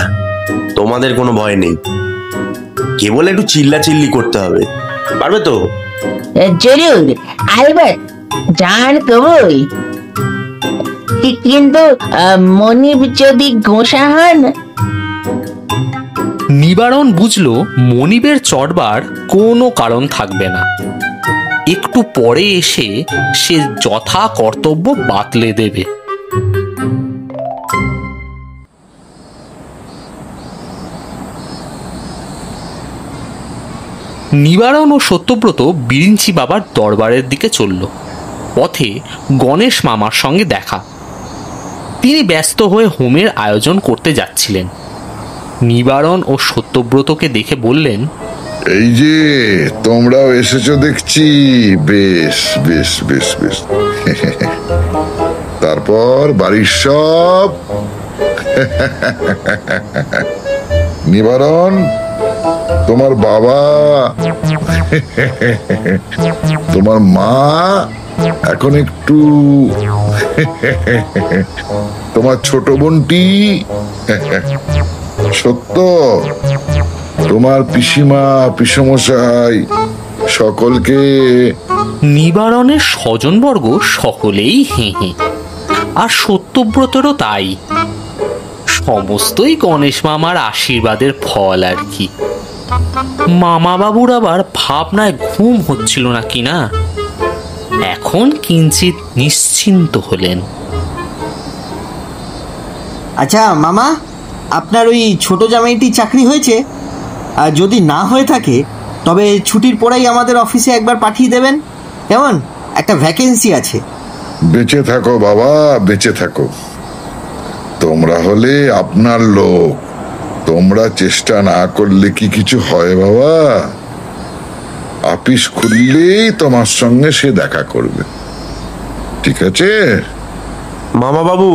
তোমাদের কোনো ভয় নেই, কেবল একটু চিল্লাচিল্লি করতে হবে। পারবে তো? জরুর, আলবাত, জান কবুল। কিন্তু মনিব যদি গোসা হন? নিবারণ বুঝলো মনিবের চড়বার কোনো কারণ থাকবে না। একটু পরে এসে সে যথা কর্তব্য বাতলে দেবে। নিবারণ ও সত্যব্রত বিরিঞ্চি বাবার দরবারের দিকে চলল। পথে গণেশ মামার সঙ্গে দেখা। তিনি ব্যস্ত হয়ে হোমের আয়োজন করতে যাচ্ছিলেন। নিবারণ ও সত্যব্রতকে দেখে বললেন, এই যে তোমরাও এসেছো দেখছি, বেশ বেশ বেশ বেশ। তারপর বাড়ির সব? নিবারণ, তোমার বাবা, তোমার মা এখন একটু, তোমার ছোট বোনটি, সত্য, তোমার পিসিমা, পিসমশাই, সকলকে। নিবারণের স্বজনবর্গ সকলেই হেঁ, আর সত্যব্রতরও তাই। সমস্তই গণেশ মামার আশীর্বাদের ফল আর কি। মামা বাবুর আবার ভাবনায় ঘুম হচ্ছিল না কিনা, এখন কিঞ্চিত নিশ্চিন্ত হলেন। আচ্ছা মামা, আপনার ওই ছোট জামাইটি চাকরি হয়েছে? আর যদি না হয়ে থাকে তবে ছুটির পরেই আমাদের অফিসে একবার পাঠিয়ে দেবেন, কেমন? একটা ভ্যাকেন্সি আছে। বেঁচে থাকো বাবা, বেঁচে থাকো। তোমরা হলে আপনার লোক, তোমরা চেষ্টা না করলে কি কিছু হয় বাবা? অফিস খুললেই তোমার সঙ্গে সে দেখা করবে, ঠিক আছে? মামা বাবু,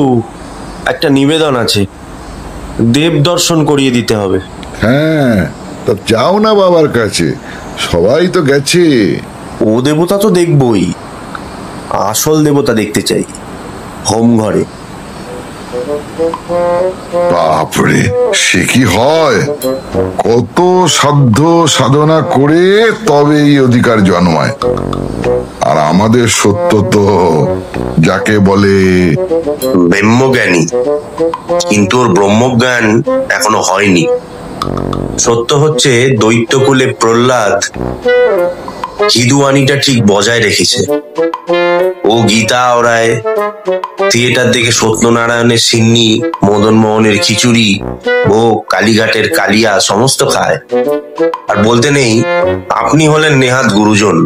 একটা নিবেদন আছে, দেব দর্শন করিয়ে দিতে হবে। হ্যাঁ, তা যাও না বাবার কাছে, সবাই তো গেছে। ও দেবতা তো দেখবই, আসল দেবতা দেখতে চাই, হোম ঘরে। বাপরে, সে কি হয়? কত সাধ্য সাধনা করে তবে এই অধিকার জন্মায়। আর আমাদের সত্য তো যাকে বলে ব্রহ্মজ্ঞানী, কিন্তু ওর ব্রহ্মজ্ঞান এখনো হয়নি। সত্য হচ্ছে দৈত্যকুলে প্রহ্লাদ হিদুয়ানিটা ঠিক বজায় রেখেছে। ও গীতা ওরায়, থিয়েটার দেখে সত্যনারায়ণের সিন্নি, মদন মোহনের খিচুড়ি, ভোগ, কালীঘাটের কালিয়া সমস্ত খায়। আর বলতে নেই, আপনি হলেন নেহাত গুরুজন।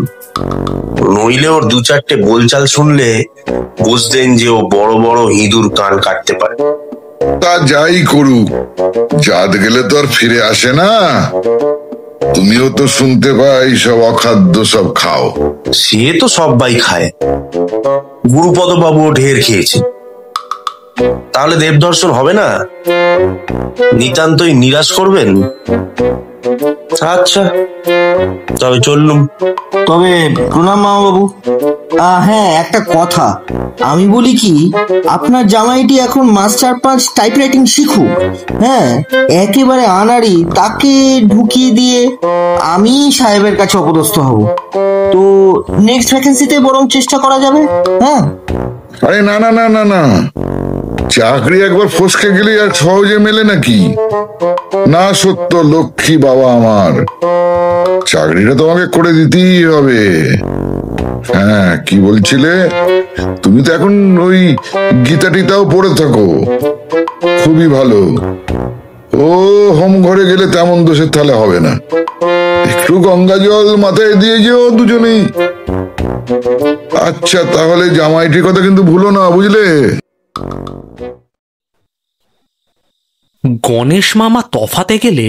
নইলে ওর দু চারটে বোলচাল শুনলে বুঝতেন যে ও বড় বড় হিঁদুর কান কাটতে পারে। তা যাই করুক, জাত গেলে তো আর ফিরে আসে না। তুমিও তো শুনতে পাই সব অখাদ্য সব খাও। সে তো সবাই খায়, গুরুপদ বাবুও ঢের খেয়েছে। তাহলে দেব দর্শন হবে না? নিতান্তই নিরাশ করবেন? আচ্ছা, তবে চললুম। তবে প্রণাম মামাবাবু। হ্যাঁ, একটা কথা আমি বলি কি, আপনার জামাইটি এখন মাস 4-5 টাইপরাইটিং শিখুক। হ্যাঁ, একেবারে আনাড়ি, তাকে ঢুকিয়ে দিয়ে আমি সাহেবের কাছে অপদস্থ হব। তো নেক্সট ভ্যাকেন্সিতে বরং চেষ্টা করা যাবে। হ্যাঁ। আরে না না না না না, চাকরি একবার ফসকে গেলে আর সহজে মেলে নাকি? না সত্য লক্ষ্মী বাবা আমার, চাকরিটা তোমাকে করে দিতেই হবে। হ্যাঁ, কি বলছিলে? তুমি তো এখন ওই গীতা টিতাও পড়ে থাকো, খুবই ভালো। ও হোম ঘরে গেলে তেমন দোষের তাহলে হবে না। একটু গঙ্গা জল মাথায় দিয়ে যেও দুজনেই। আচ্ছা, তাহলে জামাইটির কথা কিন্তু ভুলো না, বুঝলে? গণেশ মামা তফাতে গেলে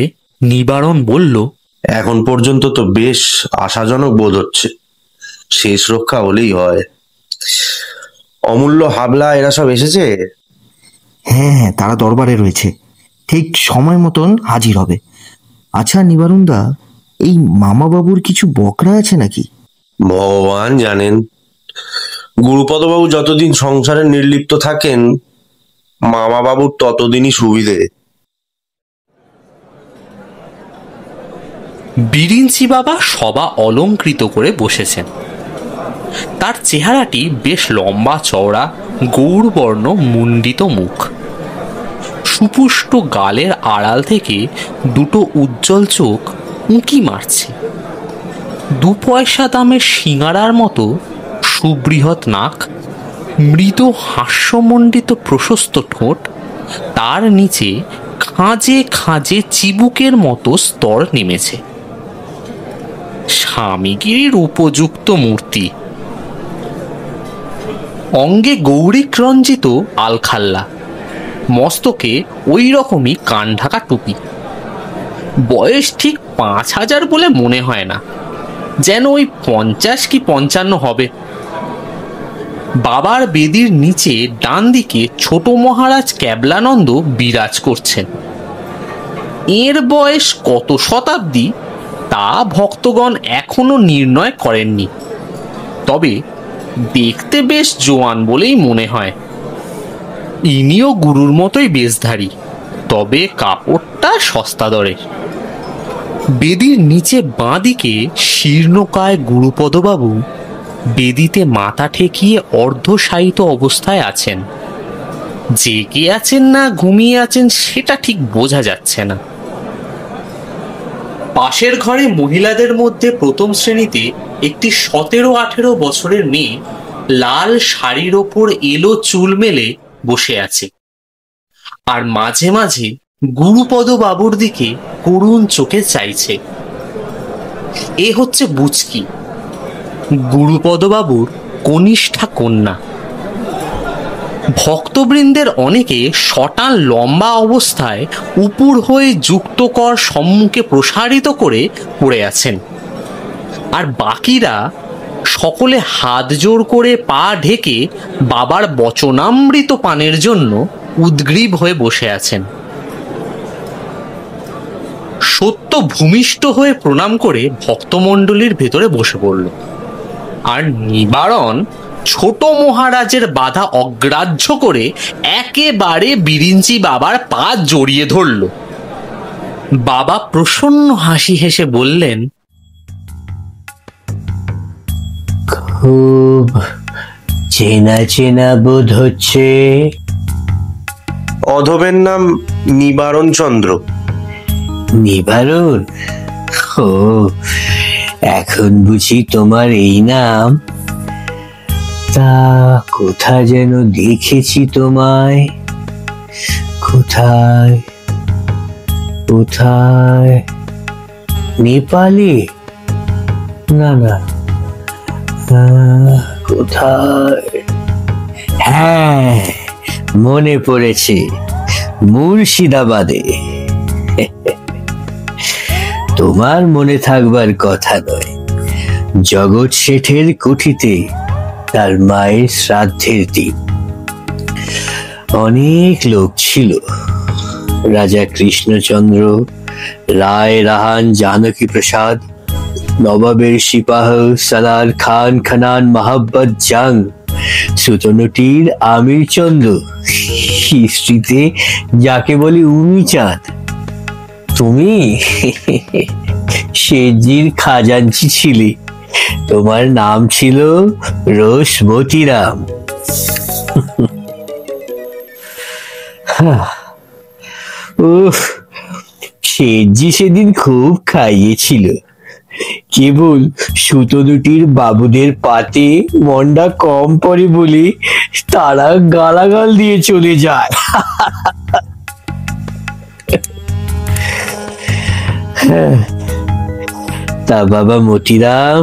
নিবারণ বলল, এখন পর্যন্ত তো বেশ আশাজনক বোধ হচ্ছে, শেষ রক্ষা হলেই হয়। অমূল্য, হাবলা এরা সব এসেছে? হ্যাঁ হ্যাঁ, তারা দরবারে রয়েছে, ঠিক সময় মতন হাজির হবে। আচ্ছা নিবারণ দা, এই মামাবাবুর কিছু বকরা আছে নাকি? ভগবান জানেন। গুরুপদবাবু যতদিন সংসারে নির্লিপ্ত থাকেন, মামাবাবুর ততদিনই সুবিধে। বিরিঞ্চি বাবা সভা অলঙ্কৃত করে বসেছেন। তার চেহারাটি বেশ লম্বা চওড়া, গৌরবর্ণ মুন্ডিত মুখ। সুপুষ্ট গালের আড়াল থেকে দুটো উজ্জ্বল চোখ উঁকি মারছে। 2 পয়সা দামের সিঙাড়ার মতো সুবৃহৎ নাক, মৃদু হাস্যমণ্ডিত প্রশস্ত ঠোঁট, তার নিচে খাঁজে খাঁজে চিবুকের মতো স্তর নেমেছে। স্বামীগিরির উপযুক্ত মূর্তি। অঙ্গে গৌরিক রঞ্জিত আলখাল্লা, মস্তকে ওই রকমই কান ঢাকা টুপি। বয়স ঠিক 5000 বলে মনে হয় না, যেন ওই 50 কি 55 হবে। বাবার বেদির নিচে ডান দিকে ছোট মহারাজ ক্যাবলানন্দ বিরাজ করছেন। এর বয়স কত শতাব্দী তা ভক্তগণ এখনো নির্ণয় করেননি, তবে দেখতে বেশ জোয়ান বলেই মনে হয়। ইনিও গুরুর মতোই বেশধারী, তবে কাপড়টা সস্তা দরের। বেদির নিচে বাঁ দিকে শীর্ণকায় গুরুপদবাবু বেদিতে মাথা ঠেকিয়ে অর্ধশায়িত অবস্থায় আছেন। জেগে আছেন না ঘুমিয়ে আছেন সেটা ঠিক বোঝা যাচ্ছে না। পাশের ঘরে মহিলাদের মধ্যে প্রথম শ্রেণীতে একটি 17-18 বছরের মেয়ে লাল শাড়ির ওপর এলো চুল মেলে বসে আছে, আর মাঝে মাঝে গুরুপদ বাবুর দিকে করুণ চোখে চাইছে। এ হচ্ছে বুচকি, গুরুপদ বাবুর কনিষ্ঠা কন্যা। ভক্তবৃন্দের অনেকে শটান লম্বা অবস্থায় উপুর হয়ে যুক্তকর সম্মুখে প্রসারিত করে পড়ে আছেন, আর বাকিরা সকলে হাত জোর করে পা ঢেকে বাবার বচনামৃত পানের জন্য উদ্গ্রীব হয়ে বসে আছেন। সত্য ভূমিষ্ঠ হয়ে প্রণাম করে ভক্তমণ্ডলীর ভেতরে বসে পড়ল, আর নিবারণ ছোট মহারাজের বাধা অগ্রাহ্য করে একেবারে বিরিঞ্চি বাবার পা জড়িয়ে ধরল। বাবা প্রসন্ন হাসি হেসে বললেন, খুব চেনা চেনা বোধ হচ্ছে। অধবের নাম নিবারণ চন্দ্র। নিবারণ? ও, এখন বুঝি তোমার এই নাম? তা কোথায় যেন দেখেছি তোমায়, কোথায় কোথায়? নেপালে? না না, কোথায়? হ্যাঁ, মনে পড়েছে, মুর্শিদাবাদে। তোমার মনে থাকবার কথা নয়, জগৎ শেঠের কুঠিতে তার মায়ের শ্রাদ্ধের দিন। অনেক লোক ছিল, রাজা কৃষ্ণচন্দ্র, রায় রাহান, জানকী প্রসাদ, নবাবের সিপাহ সালার খান, খানান মাহাব্বত জাং, সুতনুটির আমির চন্দ্র, হিস্ট্রিতে যাকে বলে উমিচাঁদ। তুমি শেঠজির খাজাঞ্চি ছিলে, তোমার নাম ছিল রোসমতিরাম। উফ, শেঠজি সেদিন খুব খাইয়েছিল। কেবল সুতনুটির বাবুদের পাতে মন্ডা কম পড়ে বলে তারা গালাগাল দিয়ে চলে যায়। তা বাবা মতিরাম,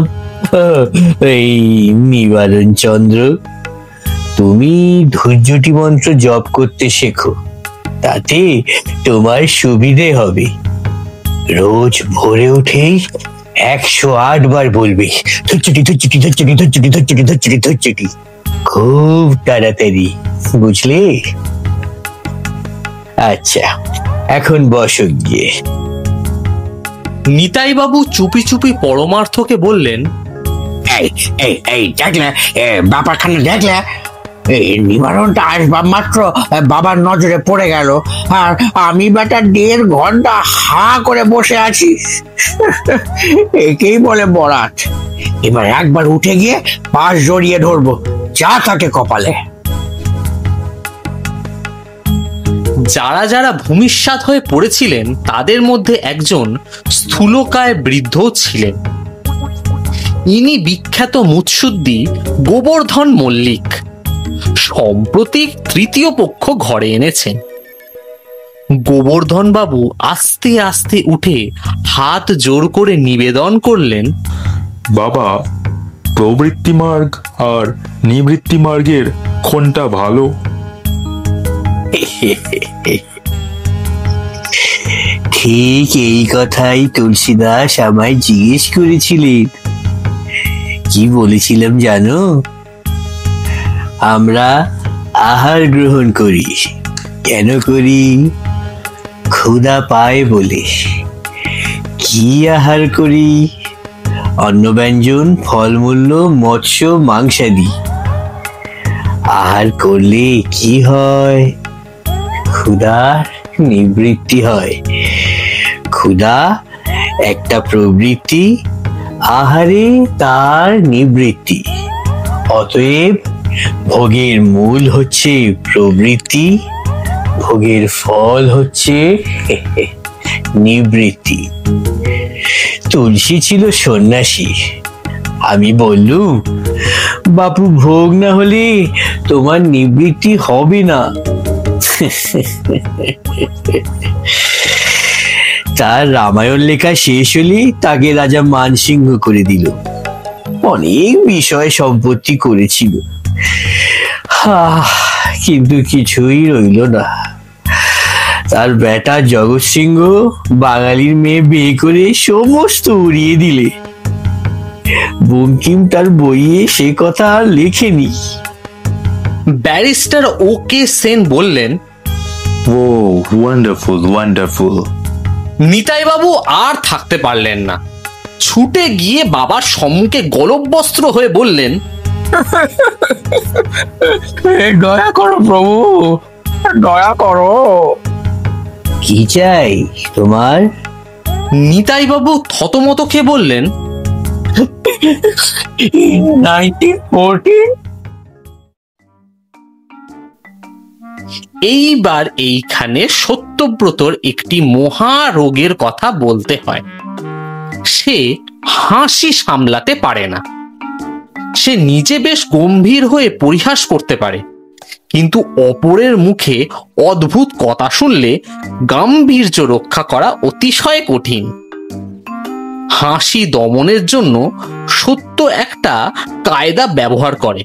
এই নিবারণ চন্দ্র, তুমি ধৈর্যটি মন্ত্র জপ করতে শেখো, তাতে তোমার সুবিধে হবে। রোজ ভোরে উঠেই 108 বার বলবে ধুচ্চুটি ধুচ্চুটি ধুচ্চুটি ধুচ্চুটি ধুচ্চুটি ধুচ্চুটি ধুচ্চুটি, খুব তাড়াতাড়ি, বুঝলে? আচ্ছা, এখন বসো গিয়ে। নিতাই বাবু চুপি চুপি পরমার্থকে বললেন, এই এই এই দেখলে, ব্যাপারখানে দেখলে, নিবারণটা আসবার মাত্র বাবার নজরে পড়ে গেল, আর আমি বেটা 1.5 ঘন্টা হা করে বসে আছি। একেই বলে বরাত। এবার একবার উঠে গিয়ে পাশ জড়িয়ে ধরবো, যা থাকে কপালে। যারা যারা ভূমিষ্যাৎ হয়ে পড়েছিলেন তাদের মধ্যে একজন স্থূলকায় বৃদ্ধ ছিলেন। ইনি বিখ্যাত মুৎসুদ্দি গোবর্ধন মল্লিক। সম্প্রতি তৃতীয় পক্ষ ঘরে এনেছেন। গোবর্ধন বাবু আস্তে আস্তে উঠে হাত জোর করে নিবেদন করলেন, বাবা, প্রবৃত্তি মার্গ আর নিবৃত্তি মার্গের কোনটা ভালো? ঠিক এই কথাই তুলসীদাস আমায় জিজ্ঞেস করেছিলেন। কি বলেছিলাম জানো? আমরা আহার গ্রহণ করি, কেন করি? ক্ষুধা পায় বলে। কি আহার করি? অন্নব্যঞ্জন, ফলমূল্য, মৎস্য, মাংসাদি। আহার করলে কি হয়? ক্ষুধার নিবৃত্তি হয়। ক্ষুধা একটা প্রবৃত্তি, আহারে তার নিবৃত্তি। অতএব ভোগের মূল হচ্ছে প্রবৃত্তি, ভোগের ফল হচ্ছে নিবৃত্তি। তুলসী ছিল সন্ন্যাসী। আমি বললুম, বাপু, ভোগ না হলে তোমার নিবৃত্তি হবে না। তার রামায়ণ লেখা শেষ হলে তাকে রাজা মানসিংহ করে দিল। অনেক বিষয় সম্পত্তি করেছিল, কিন্তু কিছুই রইল না। তার বেটা জগৎ সিংহ বাঙালির মেয়ে বিয়ে করে সমস্ত উড়িয়ে দিলে। বঙ্কিম তার বইয়ে সে কথা আর লেখেনি। ব্যারিস্টার ওকে সেন বললেন, ও ওয়ান্ডারফুল ওয়ান্ডারফুল। নিতাই বাবু আর থাকতে পারলেন না। ছুটে গিয়ে বাবার সম্মুখে গলবস্ত্র হয়ে বললেন, দয়া করো প্রভু, দয়া করো। কি চাই তোমার? নিতাই বাবু থতমত খেয়ে বললেন, 1914। এইবার এইখানে সত্যব্রতর একটি মহা রোগের কথা বলতে হয়। সে হাসি সামলাতে পারে না। সে নিজে বেশ গম্ভীর হয়ে পরিহাস করতে পারে, কিন্তু অপরের মুখে অদ্ভুত কথা শুনলে গাম্ভীর্য রক্ষা করা অতিশয় কঠিন। হাসি দমনের জন্য সত্য একটা কায়দা ব্যবহার করে।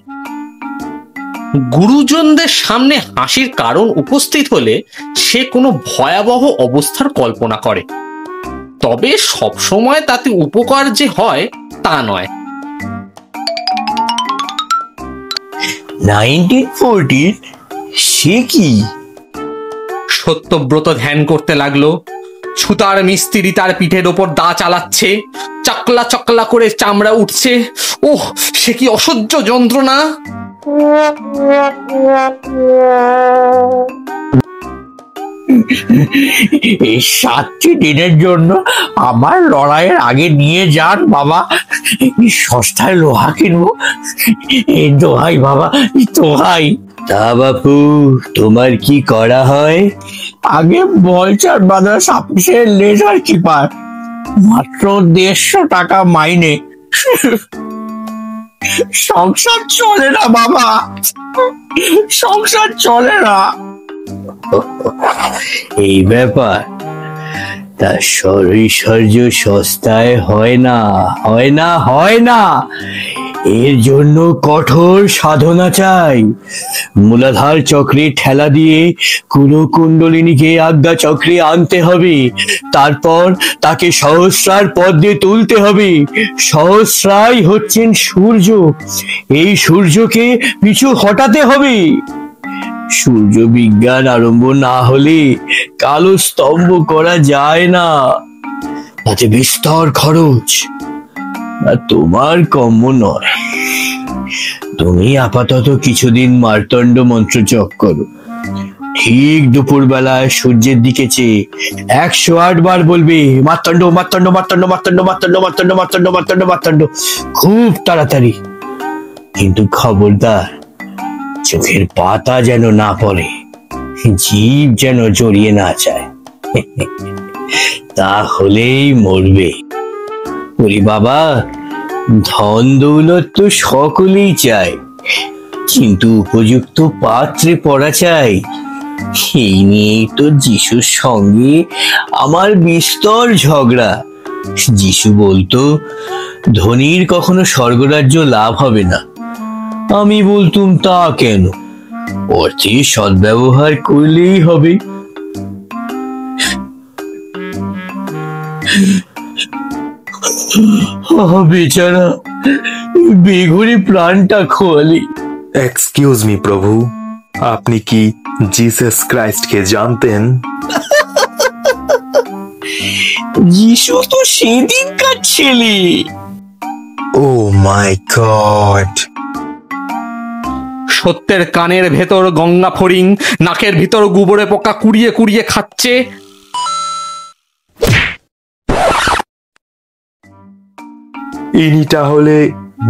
গুরুজনদের সামনে হাসির কারণ উপস্থিত হলে সে কোনো ভয়াবহ অবস্থার কল্পনা করে, তবে সবসময় তাতে উপকার যে হয় তা নয়। 1914 সে কি? সত্যব্রত ধ্যান করতে লাগলো। ছুতার মিস্ত্রি তার পিঠের ওপর দা চালাচ্ছে, চকলা চকলা করে চামড়া উঠছে। ওহ, সে কি অসহ্য যন্ত্রণা! এই 7টি দিনের জন্য আমার লড়াইয়ের আগে নিয়ে যান বাবা, সস্তায় লোহা কিনবো। এই দোহাই বাবা, দোহাই। তা বাপু, তোমার কি করা হয়? আগে বলচার বাজার অফিসের লেজার কিপার, মাত্র 150 টাকা মাইনে। সংসার চলে না বাবা, সংসার চলে না। এই ব্যাপার, তা শরীর সস্তায় হয় না, হয় না, হয় না। এর জন্য কঠোর সাধনা চাই। মূলাধার চক্রে ঠেলা দিয়ে কুলকুণ্ডলিনীকে আজ্ঞা চক্রে আনতে হবে, তারপর তাকে সহস্রার পদ দিয়ে তুলতে হবে। সহস্রাই হচ্ছেন সূর্য, এই সূর্যকে পিছু হটাতে হবে। সূর্য বিজ্ঞান আরম্ভ না হলে কালো স্তম্ভ করা যায় না, তাতে বিস্তর খরচ, আর তোমার কম্য নয়। তুমি আপাতত কিছুদিন মার্তণ্ড মন্ত্র জপ করো। ঠিক দুপুর বেলায় সূর্যের দিকে চেয়ে 108 বার বলবে মার্তণ্ড, মার্তণ্ড, মার্তণ্ড, মার্তণ্ড, মার্তণ্ড, মার্তণ্ড, মার্তণ্ড, মার্তণ্ড, মার্তণ্ড, খুব তাড়াতাড়ি। কিন্তু খবরদার, চোখের পাতা যেন না পড়ে, জীব যেন জড়িয়ে না যায়, তাহলেই মরবে। ওরে বাবা, ধন দৌলত তো সকলেই চায়, কিন্তু উপযুক্ত পাত্রে পড়া চাই। এই নিয়েই তো যিশুর সঙ্গে আমার বিস্তর ঝগড়া। যিশু বলতো ধনীর কখনো স্বর্গরাজ্য লাভ হবে না। আমি বলতুম তা কেন, অর্থে সদ্ব্যবহার করলেই হবে। বেচারা বেঘরে প্রাণটা খোয়ালি। এক্সকিউজ মি প্রভু, আপনি কি জিসাস ক্রাইস্টকে জানতেন? যিশু তো সেদিনকার ছেলে। ও মাই গড! সত্যের কানের ভেতর গঙ্গা ফড়িং, নাকের ভিতর গোবরে পোকা কুড়িয়ে কুড়িয়ে খাচ্ছে। ইনি তাহলে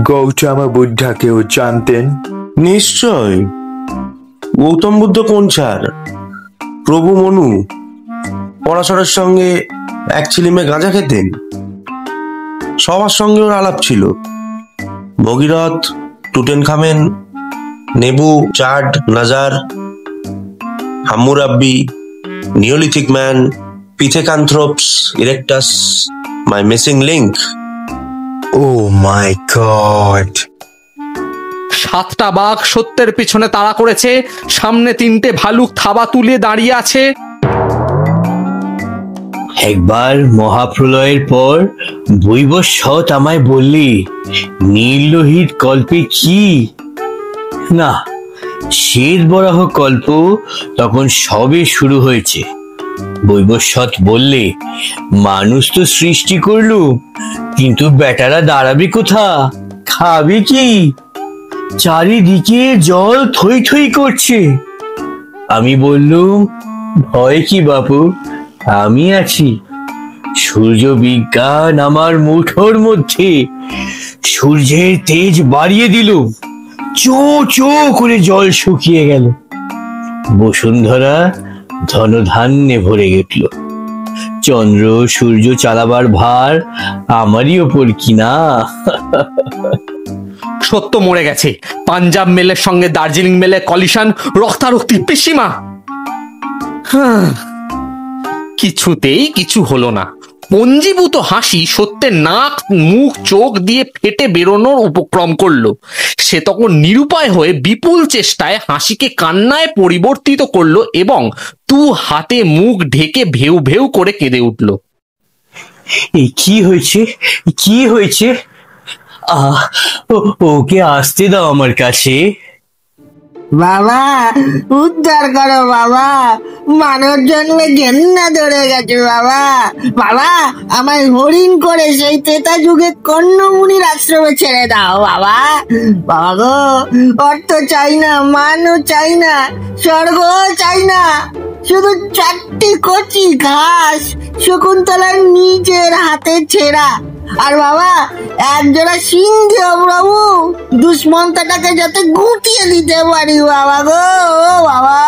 গৌতম বুদ্ধাকেও জানতেন? নিশ্চয়। গৌতম বুদ্ধ কোন ছাড়, প্রভু মনু পড়াশোনার সঙ্গে এক চিলিমে গাঁজা খেতেন। সবার সঙ্গে ওর আলাপ ছিল। ভগীরথ, টুটেনখামেন, নেবু, চাড, নাজার, Hammurabi, Neolithic man, Pithecanthropus erectus, my missing link. Oh my god! 7টা বাঘ সত্যের পিছনে তাড়া করেছে, সামনে 3টে ভালুক থাবা তুলে দাঁড়িয়ে আছে। একবার মহাপ্রলয়ের পর বৈবস্বত আমায় বললি নীল লোহিত কল্পে কি না, শ্বেত বরাহ কল্প তখন সবে শুরু হয়েছে। বৈবস্বত বললে মানুষ তো সৃষ্টি করলু, কিন্তু বেটারা দাঁড়াবে কোথা, খাবে কি? চারিদিকে জল থই থই করছে। আমি বললুম ভয় কি বাপু, আমি আছি। সূর্য বিজ্ঞান আমার মুঠোর মধ্যে। সূর্যের তেজ বাড়িয়ে দিল, চো চো করে জল শুকিয়ে গেল। বসুন্ধরা ধনধান্যে ভরে গেল। চন্দ্র সূর্য চালাবার ভার আমারই ওপর কিনা। সত্য মরে গেছে। পাঞ্জাব মেলের সঙ্গে দার্জিলিং মেলের কলিশন, রক্তারক্তি। পিসিমা কিছুতেই কিছু হলো না। পঞ্জীভূত হাসি সত্যের নাক মুখ চোখ দিয়ে ফেটে বেরোনোর উপক্রম করলো। সে তখন নিরুপায় হয়ে বিপুল চেষ্টায় হাসিকে কান্নায় পরিবর্তিত করলো এবং তু হাতে মুখ ঢেকে ভেউ ভেউ করে কেঁদে উঠল। কি হয়েছে, কি হয়েছে? ওকে আসতে দাও আমার কাছে। বাবা উদ্ধার করো বাবা, মানব জন্মে ঘেন্না ধরে গেছে বাবা। বাবা আমায় হরিণ করে সেই ত্রেতা যুগে কর্ণমুনির আশ্রমে ছেড়ে দাও বাবা। বাবা গো, অর্থ চাই না, মানও চাই না, স্বর্গ চাই না, শুধু 4টি কচি ঘাস শকুন্তলার নিজের হাতে ছেঁড়া। আর বাবা একজোড়া সিং দিও প্রভু, দুষ্মন্তটাকে যাতে গুটিয়ে দিতে পারি বাবা গো। বাবা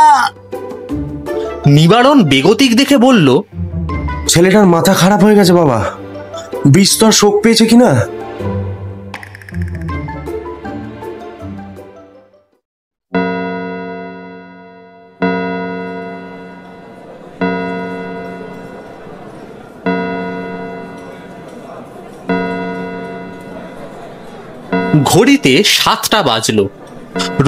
নিবারণ বেগতিক দেখে বলল, ছেলেটার মাথা খারাপ হয়ে গেছে বাবা, বিস্তর শোক পেয়েছে কিনা। ঘড়িতে 7টা বাজলো।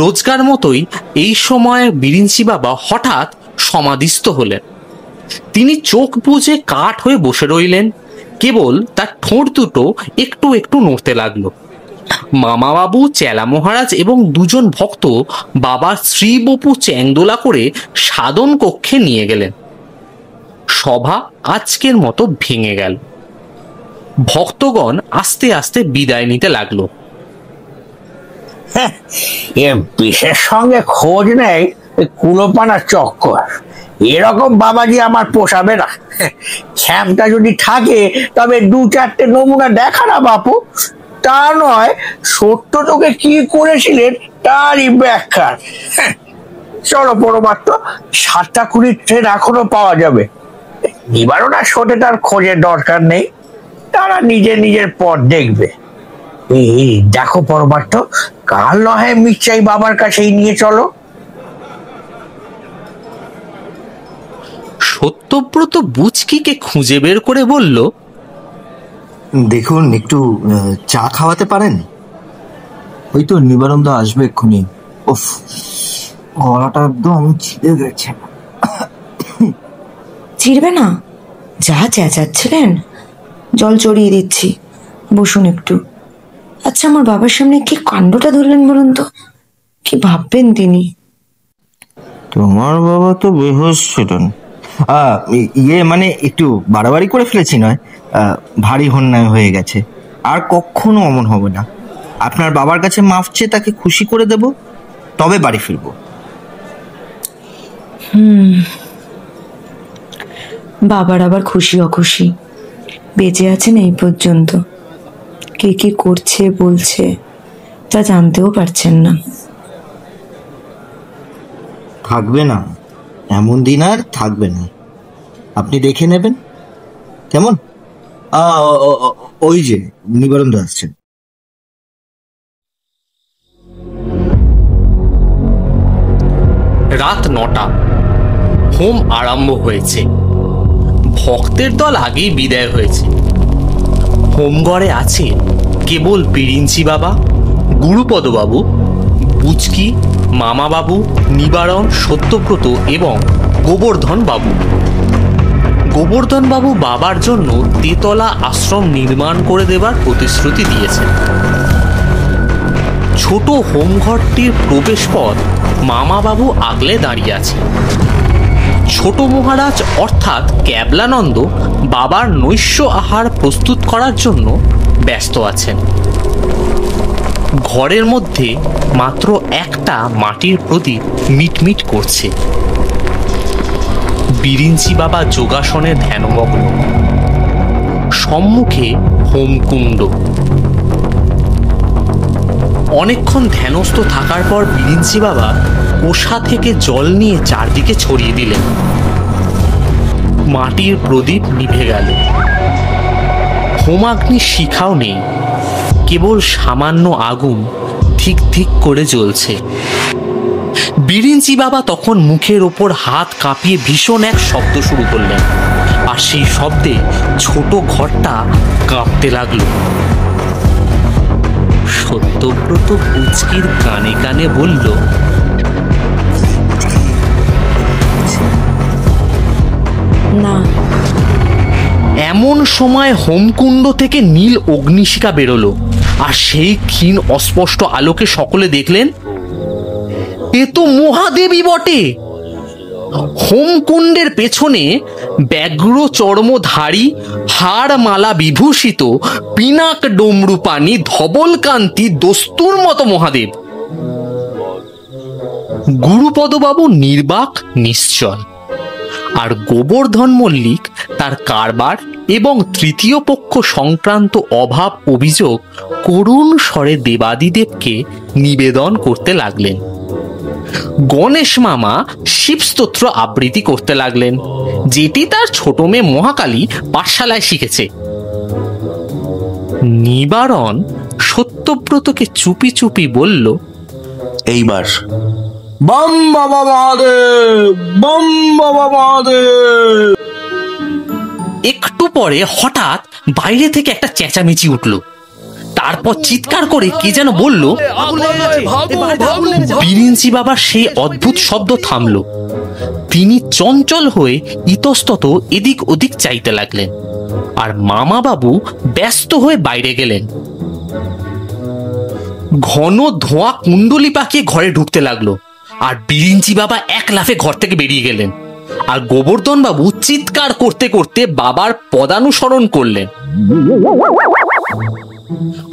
রোজকার মতোই এই সময় বিরিঞ্চি বাবা হঠাৎ সমাধিস্থ হলেন। তিনি চোখ বুজে কাঠ হয়ে বসে রইলেন। কেবল তার ঠোঁট দুটো একটু একটু নড়তে লাগলো। মামা বাবু, চেলা মহারাজ এবং 2জন ভক্ত বাবার শ্রী বপু চ্যাংদোলা করে সাধন কক্ষে নিয়ে গেলেন। সভা আজকের মতো ভেঙে গেল। ভক্তগণ আস্তে আস্তে বিদায় নিতে লাগলো। বিশেষ সঙ্গে খোঁজ নেই, কুলোপানার চক্কর। এরকম বাবাজি আমার পোষাবে না। ছ্যামটা যদি থাকে তবে 2-4টে নমুনা দেখা না বাপু। তা নয়, সত্য তোকে কি করেছিলেন তারই ব্যাখ্যা। চলো পরমাত্ম, 7টা 20 ট্রেন এখনো পাওয়া যাবে। নিবারণ আর সতেটার খোঁজের দরকার নেই, তারা নিজে নিজের পথ দেখবে। এই দেখো পরমার্থ, কাল নয় মির্চাই বাবার কাছেই নিয়ে চলো। সত্যব্রত বুচকিকে খুঁজে বের করে বলল, দেখুন একটু চা খাওয়াতে পারেন? ওই তো নিবারণ দা আসবে এক্ষুনি। উফ, গলাটা একদম ছিঁড়ে গেছে। ছিড়বে না, যা চেঁচাচ্ছিলেন। জল চড়িয়ে দিচ্ছি, বসুন একটু। আচ্ছা, আমার বাবার সামনে কি কাণ্ডটা ধরলেন বলুন তো? কি ভাববেন তিনি? তোমার বাবা তো বেহুশ ছিলেন। মানে একটু বাড়াবাড়ি করে ফেলেছি নয়, ভারী অন্যায় হয়ে গেছে। আর কখনো অমন হবে না। আপনার বাবার কাছে মাফ চেয়ে তাকে খুশি করে দেব, তবে বাড়ি ফিরবো। বাবার আবার খুশি অখুশি, বেঁচে আছেন এই পর্যন্ত। কে কি করছে বলছে তা জানতেও পারছেন না। থাকবে না, এমন দিন আর থাকবে না। আপনি দেখে নেবেন কেমন? ওই যে নিবারণ দা আসছেন। রাত 9টা। হোম আরম্ভ হয়েছে। ভক্তের দল আগেই বিদায় হয়েছে। হোমঘরে আছে কেবল বিরিঞ্চি বাবা, গুরুপদ বাবু, বুচকি, মামা বাবু, নিবারণ, সত্যব্রত এবং গোবর্ধন বাবু। গোবর্ধন বাবু বাবার জন্য তেতলা আশ্রম নির্মাণ করে দেবার প্রতিশ্রুতি দিয়েছেন। ছোট হোমঘরটির প্রবেশ পথ মামা বাবু আগলে দাঁড়িয়ে আছে। ছোট মহারাজ অর্থাৎ ক্যাবলানন্দ বাবার নৈশ আহার প্রস্তুত করার জন্য ব্যস্ত আছেন। ঘরের মধ্যে মাত্র একটা মাটির প্রদীপ মিটমিট করছে। বিরিঞ্চি বাবা যোগাসনে ধ্যানমগ্ন। সম্মুখে হোমকুণ্ড। অনেকক্ষণ ধ্যানস্থ থাকার পর বিরিঞ্চি বাবা কোষা থেকে জল নিয়ে চারদিকে ছড়িয়ে দিলেন। মাটির প্রদীপ নিভে গেল। হোমাগ্নির শিখাও নেই, কেবল সামান্য আগুন ধিক ধিক করে জ্বলছে। বিরিঞ্চি বাবা তখন মুখের ওপর হাত কাঁপিয়ে ভীষণ এক শব্দ শুরু করলেন, আর সেই শব্দে ছোট ঘরটা কাঁপতে লাগলো। সত্যব্রত পুচকির কানে কানে বলল, না। এমন সময় হোমকুণ্ড থেকে নীল অগ্নিশিখা বেরোলো, আর সেই ক্ষীণ অস্পষ্ট আলোকে সকলে দেখলেন এ তো মহাদেবী বটে। হোমকুণ্ডের পেছনে ব্যাঘ্র চর্মধারী, হাড় মালা বিভূষিত, পিনাক ডমরুপানি, ধবলকান্তি, দস্তুর মতো মহাদেব। গুরুপদবাবু নির্বাক নিশ্চল, আর গোবর্ধন মল্লিক তার কারবার এবং তৃতীয় পক্ষ সংক্রান্ত অভাব অভিযোগ করুণ স্বরে দেবাদিদেবকে নিবেদন করতে লাগলেন। গণেশ মামা শিবস্তোত্র আবৃত্তি করতে লাগলেন, যেটি তার ছোট মেয়ে মহাকালী পাঠশালায় শিখেছে। নিবারণ সত্যব্রতকে চুপি চুপি বলল, এইবার বম বাবা মহাদেব, বম বাবা মহাদেব। একটু পরে হঠাৎ বাইরে থেকে একটা চেঁচামেচি উঠল, তারপর চিৎকার করে কে যেন বলল। বিরিঞ্চি বাবার সেই অদ্ভুত শব্দ থামলো। তিনি চঞ্চল হয়ে ইতস্তত এদিক ওদিক চাইতে লাগলেন, আর মামা বাবু ব্যস্ত হয়ে বাইরে গেলেন। ঘন ধোঁয়া কুণ্ডলি পাকিয়ে ঘরে ঢুকতে লাগলো, আর বিরিঞ্চি বাবা এক লাফে ঘর থেকে বেরিয়ে গেলেন, আর গোবর্ধন বাবু চিৎকার করতে করতে বাবার পদানুসরণ করলেন।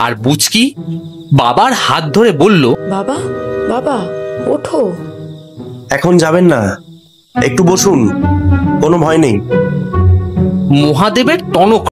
আর বুচকি বাবার হাত ধরে বলল, বাবা বাবা ওঠো। এখন যাবেন না, একটু বসুন, কোনো ভয় নেই। মহাদেবের টনক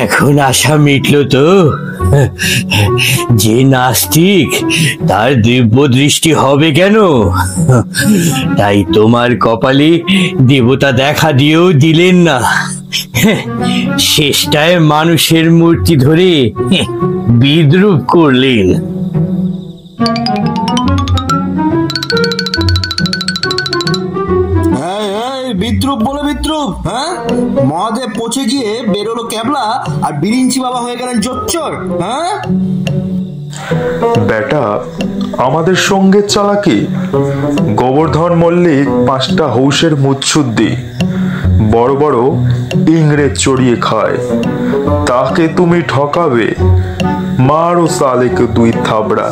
এখন আশা মিটল তো? যে নাস্তিক তার দিব্য দৃষ্টি হবে কেন? তাই তোমার কপালে দেবতা দেখা দিয়েও দিলেন না, শেষটায় মানুষের মূর্তি ধরে বিদ্রুপ করলেন। বিদ্রুপ বলে বিদ্রুপ, হ্যাঁ? মহাদেব পৌঁছে গিয়ে বেরোলো ক্যাবলা, আর বিরিঞ্চি বাবা হয়ে গেলেন জোচ্চর, হ্যাঁ? বেটা, আমাদের সঙ্গে চালাকি। গোবর্ধন মল্লিক 5টা হৌসের মুচ্ছুদ্দি, বড় বড় ইংরেজ চড়িয়ে খায়, তাকে তুমি ঠকাবে? মারো সালেকে 2 থাবড়া।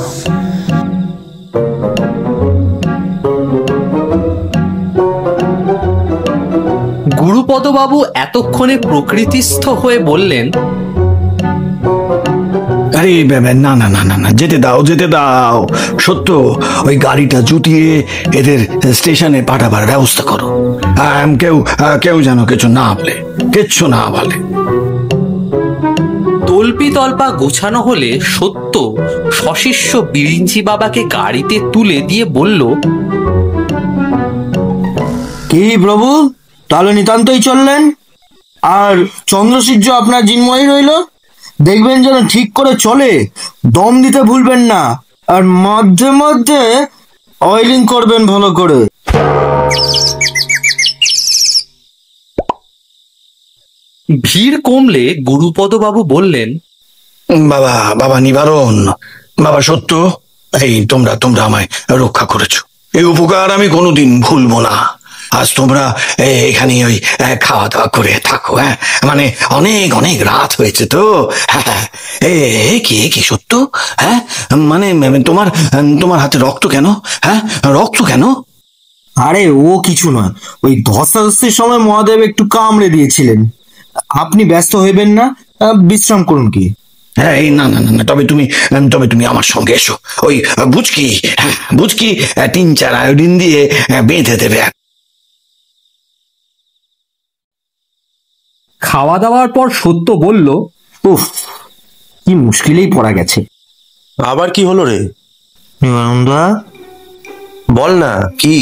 গুরুপদবাবু এতক্ষণে প্রকৃতিস্থ হয়ে বললেন, আরে না না না না না, যেতে দাও যেতে দাও। সত্য, ওই গাড়িটা জুতিয়ে এদের স্টেশনে পাঠাবার ব্যবস্থা করো। কেউ যেন কিছু না বলে, কিচ্ছু না বলে। তল্পি তল্পা গোছানো হলে সত্য সশিষ্য বিরিঞ্চি বাবাকে গাড়িতে তুলে দিয়ে বলল, কি প্রভু, তাহলে নিতান্তই চললেন। আর চন্দ্রসূর্য আপনার জিনময়ই রইল, দেখবেন যেন ঠিক করে চলে, দম দিতে ভুলবেন না, আর মধ্যে মধ্যে অয়েলিং করবেন ভালো করে। ভিড় কমলে গুরুপদবাবু বললেন, বাবা বাবা নিবারণ, বাবা সত্য, এই তোমরা তোমরা আমায় রক্ষা করেছো, এই উপকার আমি কোনোদিন ভুলবো না। আজ তোমরা এখানে ওই খাওয়া দাওয়া করে থাকো। হ্যাঁ, মানে অনেক অনেক রাত হয়েছে তো। হ্যাঁ, কি কি সত্য? হ্যাঁ, মানে তোমার তোমার হাতে রক্ত কেন? হ্যাঁ, রক্ত কেন? আরে ও কিছু নয়, ওই ধস্তাধস্তির সময় মহাদেব একটু কামড়ে দিয়েছিলেন। আপনি ব্যস্ত হইবেন না, বিশ্রাম করুন কি। হ্যাঁ, না না না, তবে তুমি আমার সঙ্গে এসো। ওই বুঝকি, হ্যাঁ বুঝকি 3-4 আয়োডিন দিয়ে বেঁধে দেবে। খাওয়া দাওয়ার পর সত্য বলল, উফ, কি মুশকিলেই পড়া গেছে। আবার কি হলো রে? নিবারণদা, বল না কি?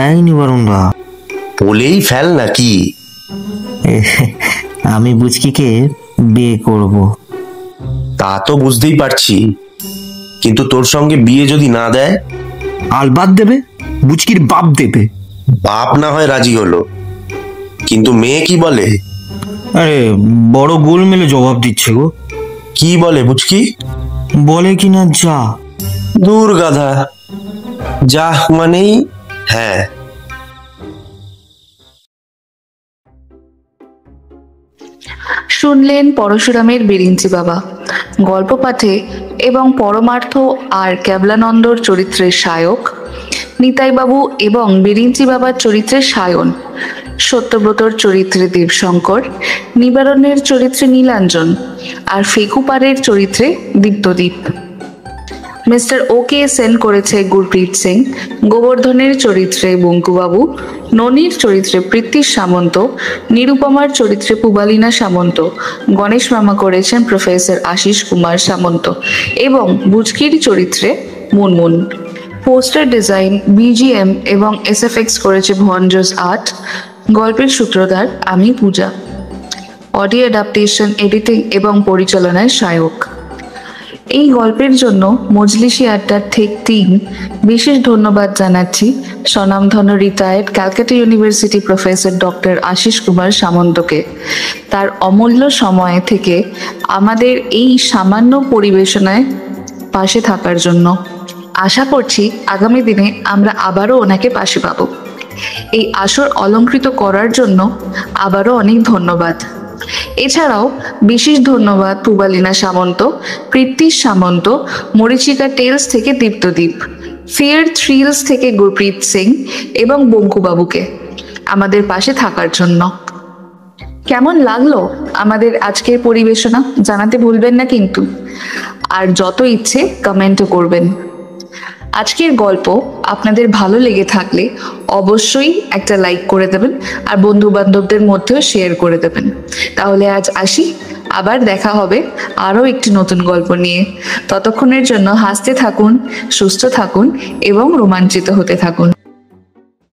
এই নিবারণদা, বলেই ফেল না কি। আমি বুঝকিকে বিয়ে করব। তা তো বুঝতেই পারছি, কিন্তু তোর সঙ্গে বিয়ে যদি না দেয়? আলবাদ দেবে, বুঝকির বাপ দেবে। বাপ না হয় রাজি হলো, কিন্তু মেয়ে কি বলে? আরে বড় গোল মেলে জবাব দিচ্ছে গো। কি বলে বুঝকি? বলে কিনা যা। দূর গাধা, যা মানেই হ্যাঁ। শুনলেন পরশুরামের বিরিঞ্চি বাবা গল্প পাঠে এবং পরমার্থ আর কেবলানন্দর চরিত্রের সায়ক, নিতাইবাবু এবং বিরিঞ্চি বাবার চরিত্রে সায়ন, সত্যব্রতর চরিত্রে দেবশঙ্কর, নিবারণের চরিত্রে নীলাঞ্জন আর ফেকুপারের চরিত্রে দীপ্তদীপ। মিস্টার ওকে সেন করেছে গুরপ্রীত সিং, গোবর্ধনের চরিত্রে বঙ্কুবাবু, ননির চরিত্রে প্রীতি সামন্ত, নিরুপমার চরিত্রে পুবালিনা সামন্ত, গণেশ মামা করেছেন প্রফেসর আশিস কুমার সামন্ত এবং বুচকির চরিত্রে মুনমুন। পোস্টার ডিজাইন, বিজিএম এবং এসএফএক্স করেছে ভঞ্জস আর্ট। গল্পের সূত্রধার আমি পূজা। অডিও অ্যাডাপ্টেশন, এডিটিং এবং পরিচালনায় সায়ক। এই গল্পের জন্য মজলিসি আড্ডার ঠিক টিম বিশেষ ধন্যবাদ জানাচ্ছি স্বনামধন্য retired Calcutta University professor doctor Ashis Kumar সামন্তকে, তার অমূল্য সময় থেকে আমাদের এই সামান্য পরিবেশনায় পাশে থাকার জন্য। আশা করছি আগামী দিনে আমরা আবারও ওনাকে পাশে পাবো। এই আসর অলঙ্কৃত করার জন্য আবারও অনেক ধন্যবাদ। এছাড়াও বিশেষ ধন্যবাদ পুবালিনা সামন্ত, প্রীতি সামন্ত, মরিচিকা টেলস থেকে দীপ্তদীপ, ফিয়ার থ্রিলস থেকে গুরপ্রীত সিং এবং বঙ্কুবাবুকে আমাদের পাশে থাকার জন্য। কেমন লাগলো আমাদের আজকের পরিবেশনা জানাতে ভুলবেন না কিন্তু, আর যত ইচ্ছে কমেন্টও করবেন। আজকের গল্প আপনাদের ভালো লেগে থাকলে অবশ্যই একটা লাইক করে দেবেন আর বন্ধু বান্ধবদের মধ্যেও শেয়ার করে দেবেন। তাহলে আজ আসি, আবার দেখা হবে আরও একটি নতুন গল্প নিয়ে। ততক্ষণের জন্য হাসতে থাকুন, সুস্থ থাকুন এবং রোমাঞ্চিত হতে থাকুন।